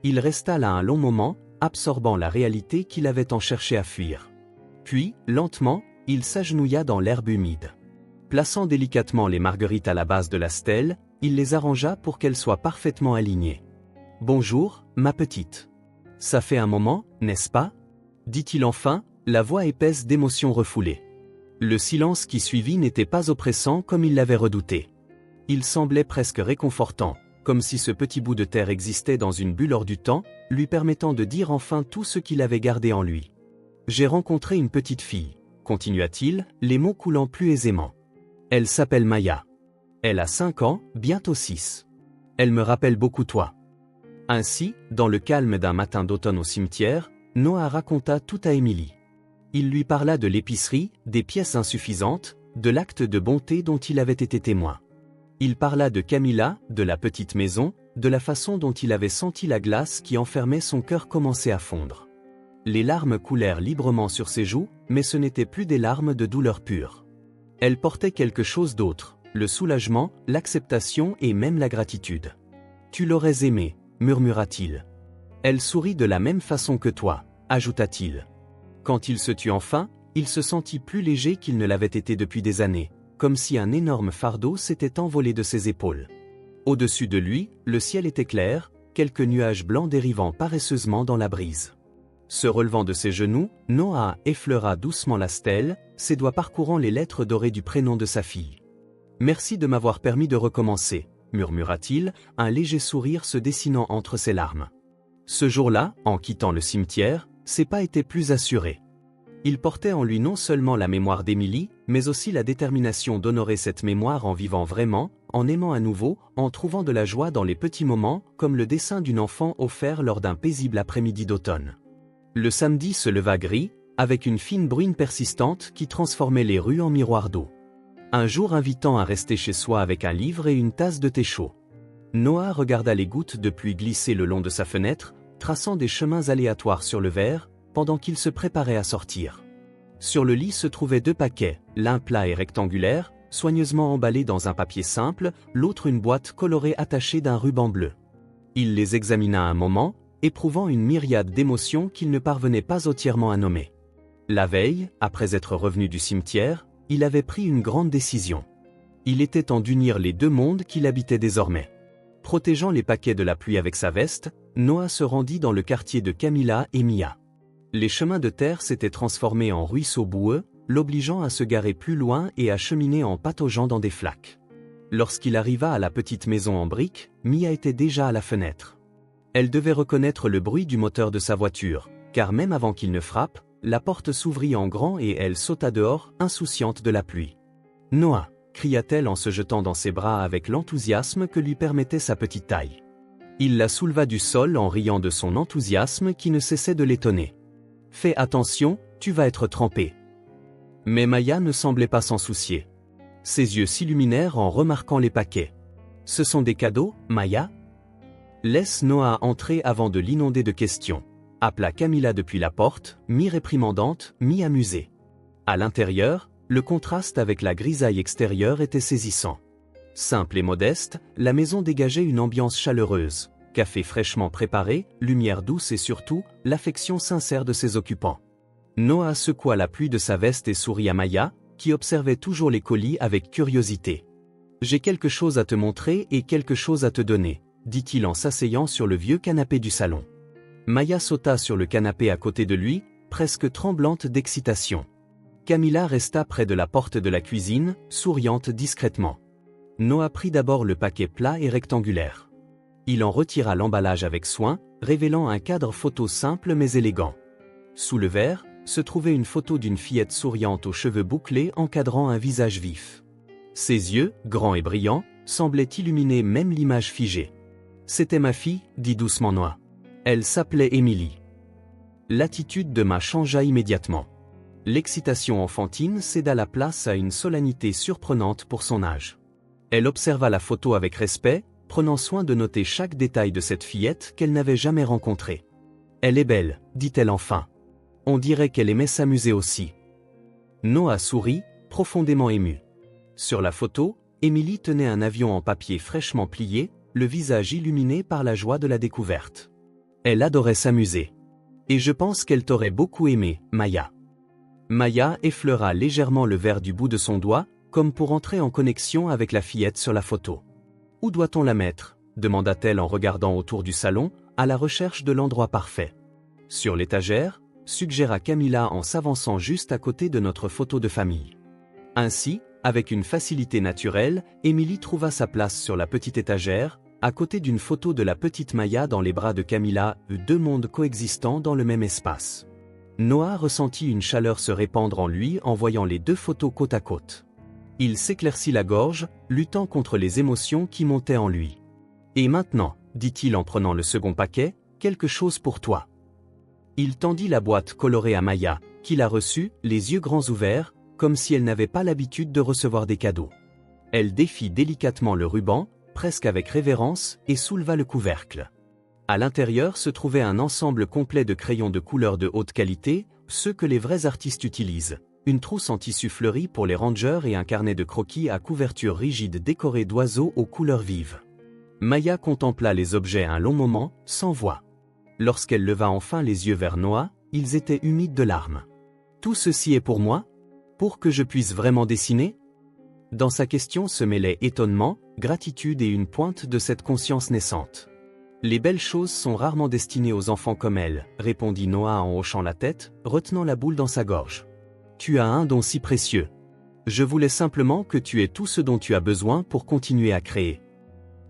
[SPEAKER 1] Il resta là un long moment, absorbant la réalité qu'il avait tant cherché à fuir. Puis, lentement, il s'agenouilla dans l'herbe humide. Plaçant délicatement les marguerites à la base de la stèle, il les arrangea pour qu'elles soient parfaitement alignées. « Bonjour, ma petite. Ça fait un moment, n'est-ce pas ?» dit-il enfin, la voix épaisse d'émotion refoulée. Le silence qui suivit n'était pas oppressant comme il l'avait redouté. Il semblait presque réconfortant, comme si ce petit bout de terre existait dans une bulle hors du temps, lui permettant de dire enfin tout ce qu'il avait gardé en lui. « J'ai rencontré une petite fille, » continua-t-il, les mots coulant plus aisément. « Elle s'appelle Maya. Elle a 5 ans, bientôt 6. Elle me rappelle beaucoup toi. » Ainsi, dans le calme d'un matin d'automne au cimetière, Noah raconta tout à Émilie. Il lui parla de l'épicerie, des pièces insuffisantes, de l'acte de bonté dont il avait été témoin. Il parla de Camilla, de la petite maison, de la façon dont il avait senti la glace qui enfermait son cœur commencer à fondre. Les larmes coulèrent librement sur ses joues, mais ce n'étaient plus des larmes de douleur pure. Elles portaient quelque chose d'autre, le soulagement, l'acceptation et même la gratitude. « Tu l'aurais aimée, » murmura-t-il. « Elle sourit de la même façon que toi, » ajouta-t-il. Quand il se tut enfin, il se sentit plus léger qu'il ne l'avait été depuis des années, comme si un énorme fardeau s'était envolé de ses épaules. Au-dessus de lui, le ciel était clair, quelques nuages blancs dérivant paresseusement dans la brise. Se relevant de ses genoux, Noah effleura doucement la stèle, ses doigts parcourant les lettres dorées du prénom de sa fille. « Merci de m'avoir permis de recommencer, » murmura-t-il, un léger sourire se dessinant entre ses larmes. Ce jour-là, en quittant le cimetière, ses pas étaient plus assurés. Il portait en lui non seulement la mémoire d'Émilie, mais aussi la détermination d'honorer cette mémoire en vivant vraiment, en aimant à nouveau, en trouvant de la joie dans les petits moments, comme le dessin d'une enfant offert lors d'un paisible après-midi d'automne. Le samedi se leva gris, avec une fine bruine persistante qui transformait les rues en miroirs d'eau. Un jour invitant à rester chez soi avec un livre et une tasse de thé chaud. Noah regarda les gouttes de pluie glisser le long de sa fenêtre, traçant des chemins aléatoires sur le verre, pendant qu'il se préparait à sortir. Sur le lit se trouvaient 2 paquets, l'un plat et rectangulaire, soigneusement emballés dans un papier simple, l'autre une boîte colorée attachée d'un ruban bleu. Il les examina un moment, éprouvant une myriade d'émotions qu'il ne parvenait pas entièrement à nommer. La veille, après être revenu du cimetière, il avait pris une grande décision. Il était temps d'unir les 2 mondes qu'il habitait désormais. Protégeant les paquets de la pluie avec sa veste, Noah se rendit dans le quartier de Camilla et Mia. Les chemins de terre s'étaient transformés en ruisseaux boueux, l'obligeant à se garer plus loin et à cheminer en pataugeant dans des flaques. Lorsqu'il arriva à la petite maison en briques, Mia était déjà à la fenêtre. Elle devait reconnaître le bruit du moteur de sa voiture, car même avant qu'il ne frappe, la porte s'ouvrit en grand et elle sauta dehors, insouciante de la pluie. « Noah !» cria-t-elle en se jetant dans ses bras avec l'enthousiasme que lui permettait sa petite taille. Il la souleva du sol en riant de son enthousiasme qui ne cessait de l'étonner. « Fais attention, tu vas être trempé. » Mais Maya ne semblait pas s'en soucier. Ses yeux s'illuminèrent en remarquant les paquets. « Ce sont des cadeaux, Maya ?» Laisse Noah entrer avant de l'inonder de questions, appela Camilla depuis la porte, mi-réprimandante, mi-amusée. À l'intérieur, le contraste avec la grisaille extérieure était saisissant. Simple et modeste, la maison dégageait une ambiance chaleureuse, café fraîchement préparé, lumière douce et surtout, l'affection sincère de ses occupants. Noah secoua la pluie de sa veste et sourit à Maya, qui observait toujours les colis avec curiosité. « J'ai quelque chose à te montrer et quelque chose à te donner », dit-il en s'asseyant sur le vieux canapé du salon. Maya sauta sur le canapé à côté de lui, presque tremblante d'excitation. Camilla resta près de la porte de la cuisine, souriante discrètement. Noah prit d'abord le paquet plat et rectangulaire. Il en retira l'emballage avec soin, révélant un cadre photo simple mais élégant. Sous le verre, se trouvait une photo d'une fillette souriante aux cheveux bouclés encadrant un visage vif. Ses yeux, grands et brillants, semblaient illuminer même l'image figée. « C'était ma fille, dit doucement Noah. Elle s'appelait Émilie. » L'attitude de Ma changea immédiatement. L'excitation enfantine céda la place à une solennité surprenante pour son âge. Elle observa la photo avec respect, prenant soin de noter chaque détail de cette fillette qu'elle n'avait jamais rencontrée. « Elle est belle, dit-elle enfin. On dirait qu'elle aimait s'amuser aussi. » Noah sourit, profondément ému. Sur la photo, Émilie tenait un avion en papier fraîchement plié, le visage illuminé par la joie de la découverte. Elle adorait s'amuser. « Et je pense qu'elle t'aurait beaucoup aimé, Maya. » Maya effleura légèrement le verre du bout de son doigt, comme pour entrer en connexion avec la fillette sur la photo. « Où doit-on la mettre ?» demanda-t-elle en regardant autour du salon, à la recherche de l'endroit parfait. « Sur l'étagère ?» suggéra Camilla en s'avançant juste à côté de notre photo de famille. Ainsi, avec une facilité naturelle, Émilie trouva sa place sur la petite étagère, à côté d'une photo de la petite Maya dans les bras de Camilla, deux mondes coexistant dans le même espace. Noah ressentit une chaleur se répandre en lui en voyant les deux photos côte à côte. Il s'éclaircit la gorge, luttant contre les émotions qui montaient en lui. « Et maintenant, dit-il en prenant le second paquet, quelque chose pour toi. » Il tendit la boîte colorée à Maya, qui la reçut, les yeux grands ouverts, comme si elle n'avait pas l'habitude de recevoir des cadeaux. Elle défit délicatement le ruban, presque avec révérence, et souleva le couvercle. À l'intérieur se trouvait un ensemble complet de crayons de couleur de haute qualité, ceux que les vrais artistes utilisent, une trousse en tissu fleuri pour les rangers et un carnet de croquis à couverture rigide décoré d'oiseaux aux couleurs vives. Maya contempla les objets un long moment, sans voix. Lorsqu'elle leva enfin les yeux vers Noah, ils étaient humides de larmes. « Tout ceci est pour moi ? Pour que je puisse vraiment dessiner ?» Dans sa question se mêlaient étonnement, gratitude et une pointe de cette conscience naissante. « Les belles choses sont rarement destinées aux enfants comme elle, » répondit Noah en hochant la tête, retenant la boule dans sa gorge. « Tu as un don si précieux. Je voulais simplement que tu aies tout ce dont tu as besoin pour continuer à créer. »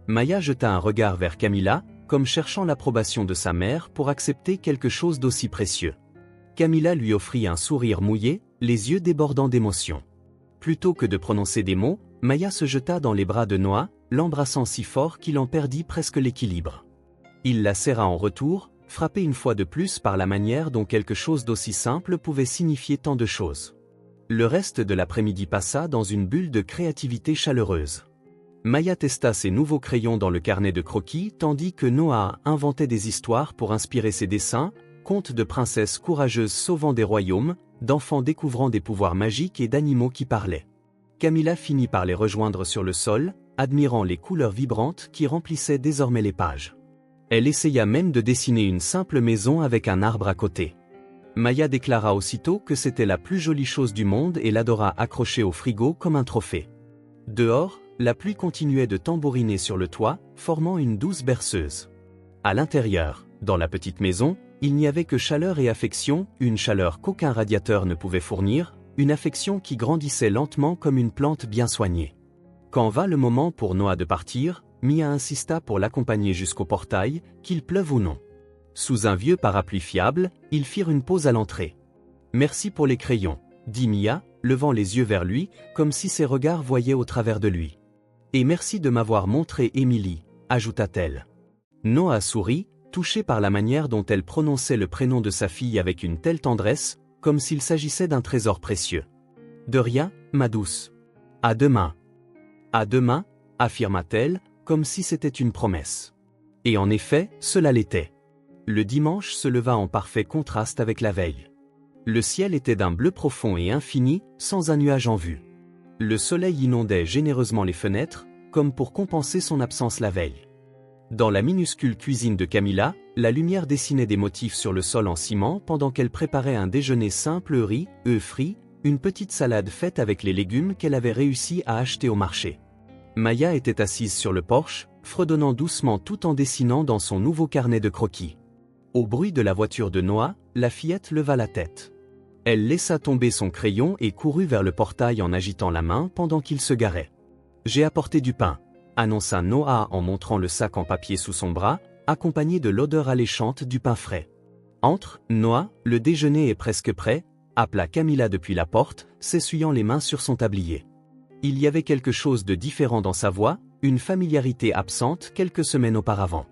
[SPEAKER 1] Maya jeta un regard vers Camilla, comme cherchant l'approbation de sa mère pour accepter quelque chose d'aussi précieux. Camilla lui offrit un sourire mouillé, les yeux débordant d'émotion. Plutôt que de prononcer des mots, Maya se jeta dans les bras de Noah, l'embrassant si fort qu'il en perdit presque l'équilibre. Il la serra en retour, frappé une fois de plus par la manière dont quelque chose d'aussi simple pouvait signifier tant de choses. Le reste de l'après-midi passa dans une bulle de créativité chaleureuse. Maya testa ses nouveaux crayons dans le carnet de croquis tandis que Noah inventait des histoires pour inspirer ses dessins, contes de princesses courageuses sauvant des royaumes, d'enfants découvrant des pouvoirs magiques et d'animaux qui parlaient. Camilla finit par les rejoindre sur le sol, admirant les couleurs vibrantes qui remplissaient désormais les pages. Elle essaya même de dessiner une simple maison avec un arbre à côté. Maya déclara aussitôt que c'était la plus jolie chose du monde et l'adora accrochée au frigo comme un trophée. Dehors, la pluie continuait de tambouriner sur le toit, formant une douce berceuse. À l'intérieur, dans la petite maison, il n'y avait que chaleur et affection, une chaleur qu'aucun radiateur ne pouvait fournir, une affection qui grandissait lentement comme une plante bien soignée. Quand vint le moment pour Noah de partir, Mia insista pour l'accompagner jusqu'au portail, qu'il pleuve ou non. Sous un vieux parapluie fiable, ils firent une pause à l'entrée. Merci pour les crayons, dit Mia, levant les yeux vers lui, comme si ses regards voyaient au travers de lui. Et merci de m'avoir montré Emily, ajouta-t-elle. Noah sourit, touché par la manière dont elle prononçait le prénom de sa fille avec une telle tendresse, comme s'il s'agissait d'un trésor précieux. De rien, ma douce. À demain. À demain, affirma-t-elle, comme si c'était une promesse. Et en effet, cela l'était. Le dimanche se leva en parfait contraste avec la veille. Le ciel était d'un bleu profond et infini, sans un nuage en vue. Le soleil inondait généreusement les fenêtres, comme pour compenser son absence la veille. Dans la minuscule cuisine de Camilla, la lumière dessinait des motifs sur le sol en ciment pendant qu'elle préparait un déjeuner simple riz, œufs frits, une petite salade faite avec les légumes qu'elle avait réussi à acheter au marché. Maya était assise sur le porche, fredonnant doucement tout en dessinant dans son nouveau carnet de croquis. Au bruit de la voiture de Noah, la fillette leva la tête. Elle laissa tomber son crayon et courut vers le portail en agitant la main pendant qu'il se garait. « J'ai apporté du pain », annonça Noah en montrant le sac en papier sous son bras, accompagné de l'odeur alléchante du pain frais. « Entre, Noah, le déjeuner est presque prêt », appela Camilla depuis la porte, s'essuyant les mains sur son tablier. Il y avait quelque chose de différent dans sa voix, une familiarité absente quelques semaines auparavant.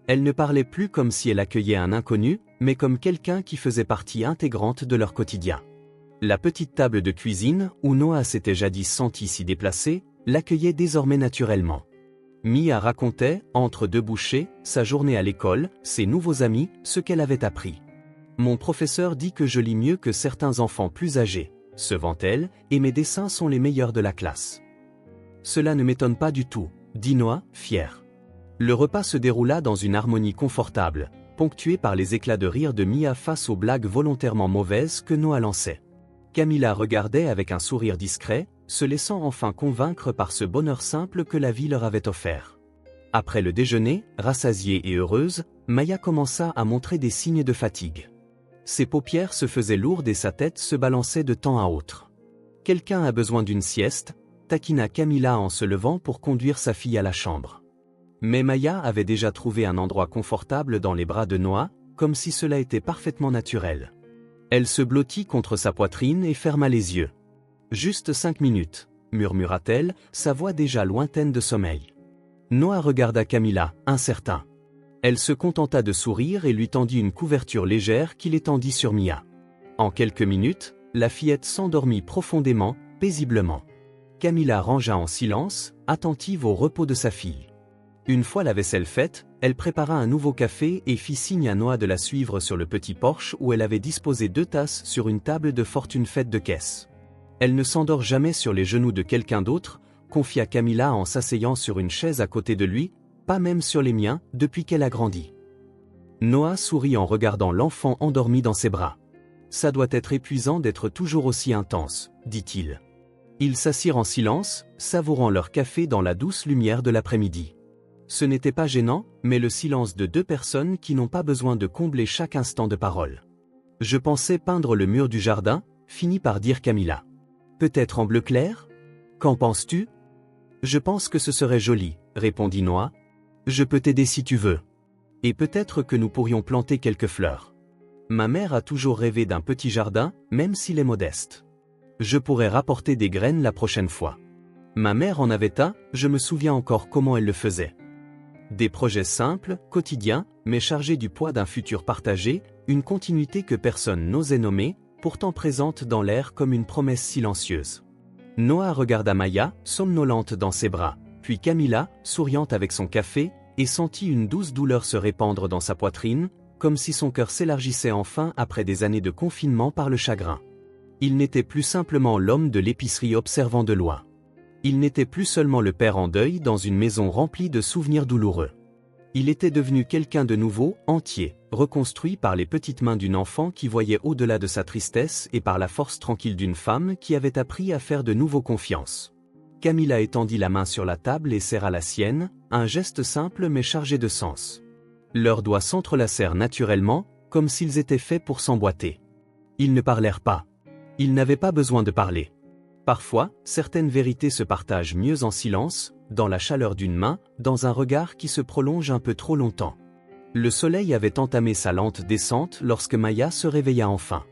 [SPEAKER 1] Elle ne parlait plus comme si elle accueillait un inconnu, mais comme quelqu'un qui faisait partie intégrante de leur quotidien. La petite table de cuisine, où Noah s'était jadis senti s'y déplacer, l'accueillait désormais naturellement. Mia racontait, entre deux bouchées, sa journée à l'école, ses nouveaux amis, ce qu'elle avait appris. « Mon professeur dit que je lis mieux que certains enfants plus âgés, se vante-t-elle, et mes dessins sont les meilleurs de la classe. » Cela ne m'étonne pas du tout, dit Noah, fier. Le repas se déroula dans une harmonie confortable, ponctuée par les éclats de rire de Mia face aux blagues volontairement mauvaises que Noah lançait. Camilla regardait avec un sourire discret, se laissant enfin convaincre par ce bonheur simple que la vie leur avait offert. Après le déjeuner, rassasiée et heureuse, Maya commença à montrer des signes de fatigue. Ses paupières se faisaient lourdes et sa tête se balançait de temps à autre. « Quelqu'un a besoin d'une sieste », taquina Camilla en se levant pour conduire sa fille à la chambre. Mais Maya avait déjà trouvé un endroit confortable dans les bras de Noah, comme si cela était parfaitement naturel. Elle se blottit contre sa poitrine et ferma les yeux. « Juste 5 minutes, murmura-t-elle, sa voix déjà lointaine de sommeil. Noah regarda Camilla, incertain. Elle se contenta de sourire et lui tendit une couverture légère qu'il étendit sur Mia. En quelques minutes, la fillette s'endormit profondément, paisiblement. Camilla rangea en silence, attentive au repos de sa fille. Une fois la vaisselle faite, elle prépara un nouveau café et fit signe à Noah de la suivre sur le petit porche où elle avait disposé 2 tasses sur une table de fortune faite de caisse. Elle ne s'endort jamais sur les genoux de quelqu'un d'autre, confia Camilla en s'asseyant sur une chaise à côté de lui, pas même sur les miens, depuis qu'elle a grandi. Noah sourit en regardant l'enfant endormi dans ses bras. Ça doit être épuisant d'être toujours aussi intense, dit-il. Ils s'assirent en silence, savourant leur café dans la douce lumière de l'après-midi. Ce n'était pas gênant, mais le silence de 2 personnes qui n'ont pas besoin de combler chaque instant de parole. Je pensais peindre le mur du jardin, finit par dire Camilla. Peut-être en bleu clair ? Qu'en penses-tu ? Je pense que ce serait joli, répondit Noah. Je peux t'aider si tu veux. Et peut-être que nous pourrions planter quelques fleurs. Ma mère a toujours rêvé d'un petit jardin, même s'il est modeste. Je pourrais rapporter des graines la prochaine fois. Ma mère en avait un, je me souviens encore comment elle le faisait. Des projets simples, quotidiens, mais chargés du poids d'un futur partagé, une continuité que personne n'osait nommer, pourtant présente dans l'air comme une promesse silencieuse. Noah regarda Maya, somnolente dans ses bras, puis Camilla, souriante avec son café, et sentit une douce douleur se répandre dans sa poitrine, comme si son cœur s'élargissait enfin après des années de confinement par le chagrin. Il n'était plus simplement l'homme de l'épicerie observant de loin. Il n'était plus seulement le père en deuil dans une maison remplie de souvenirs douloureux. Il était devenu quelqu'un de nouveau, entier, reconstruit par les petites mains d'une enfant qui voyait au-delà de sa tristesse et par la force tranquille d'une femme qui avait appris à faire de nouveau confiance. Camilla étendit la main sur la table et serra la sienne, un geste simple mais chargé de sens. Leurs doigts s'entrelacèrent naturellement, comme s'ils étaient faits pour s'emboîter. Ils ne parlèrent pas. Ils n'avaient pas besoin de parler. Parfois, certaines vérités se partagent mieux en silence, dans la chaleur d'une main, dans un regard qui se prolonge un peu trop longtemps. Le soleil avait entamé sa lente descente lorsque Maya se réveilla enfin.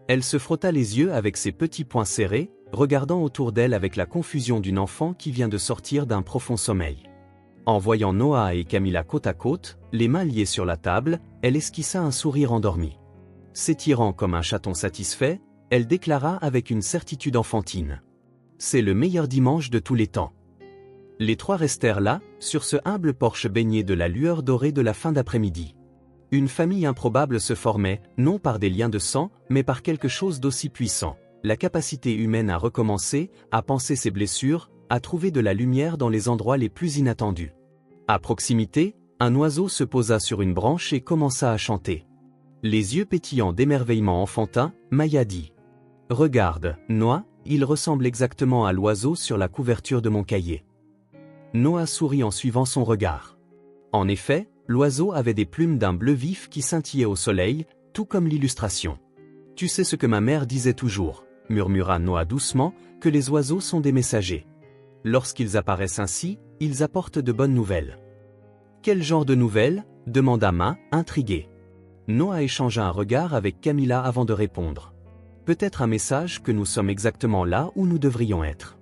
[SPEAKER 1] Elle se frotta les yeux avec ses petits poings serrés, regardant autour d'elle avec la confusion d'une enfant qui vient de sortir d'un profond sommeil. En voyant Noah et Camilla côte à côte, les mains liées sur la table, elle esquissa un sourire endormi. S'étirant comme un chaton satisfait, elle déclara avec une certitude enfantine. « C'est le meilleur dimanche de tous les temps. » Les trois restèrent là, sur ce humble porche baigné de la lueur dorée de la fin d'après-midi. Une famille improbable se formait, non par des liens de sang, mais par quelque chose d'aussi puissant, la capacité humaine à recommencer, à penser ses blessures, à trouver de la lumière dans les endroits les plus inattendus. À proximité, un oiseau se posa sur une branche et commença à chanter. Les yeux pétillants d'émerveillement enfantin, Maya dit « Regarde, Noah, il ressemble exactement à l'oiseau sur la couverture de mon cahier. » Noah sourit en suivant son regard. En effet, l'oiseau avait des plumes d'un bleu vif qui scintillaient au soleil, tout comme l'illustration. « Tu sais ce que ma mère disait toujours, » murmura Noah doucement, que les oiseaux sont des messagers. Lorsqu'ils apparaissent ainsi, ils apportent de bonnes nouvelles. « Quel genre de nouvelles » demanda Ma, intrigué. Noah échangea un regard avec Camilla avant de répondre. « Peut-être un message que nous sommes exactement là où nous devrions être. »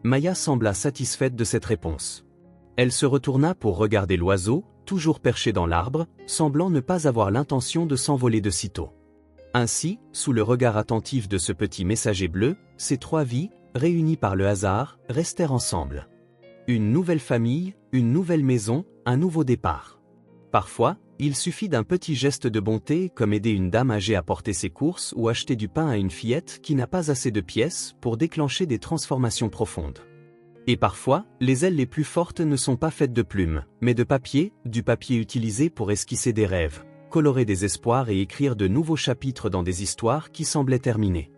[SPEAKER 1] Maya sembla satisfaite de cette réponse. Elle se retourna pour regarder l'oiseau, toujours perché dans l'arbre, semblant ne pas avoir l'intention de s'envoler de sitôt. Ainsi, sous le regard attentif de ce petit messager bleu, ces trois vies, réunies par le hasard, restèrent ensemble. Une nouvelle famille, une nouvelle maison, un nouveau départ. Parfois, il suffit d'un petit geste de bonté comme aider une dame âgée à porter ses courses ou acheter du pain à une fillette qui n'a pas assez de pièces pour déclencher des transformations profondes. Et parfois, les ailes les plus fortes ne sont pas faites de plumes, mais de papier, du papier utilisé pour esquisser des rêves, colorer des espoirs et écrire de nouveaux chapitres dans des histoires qui semblaient terminées.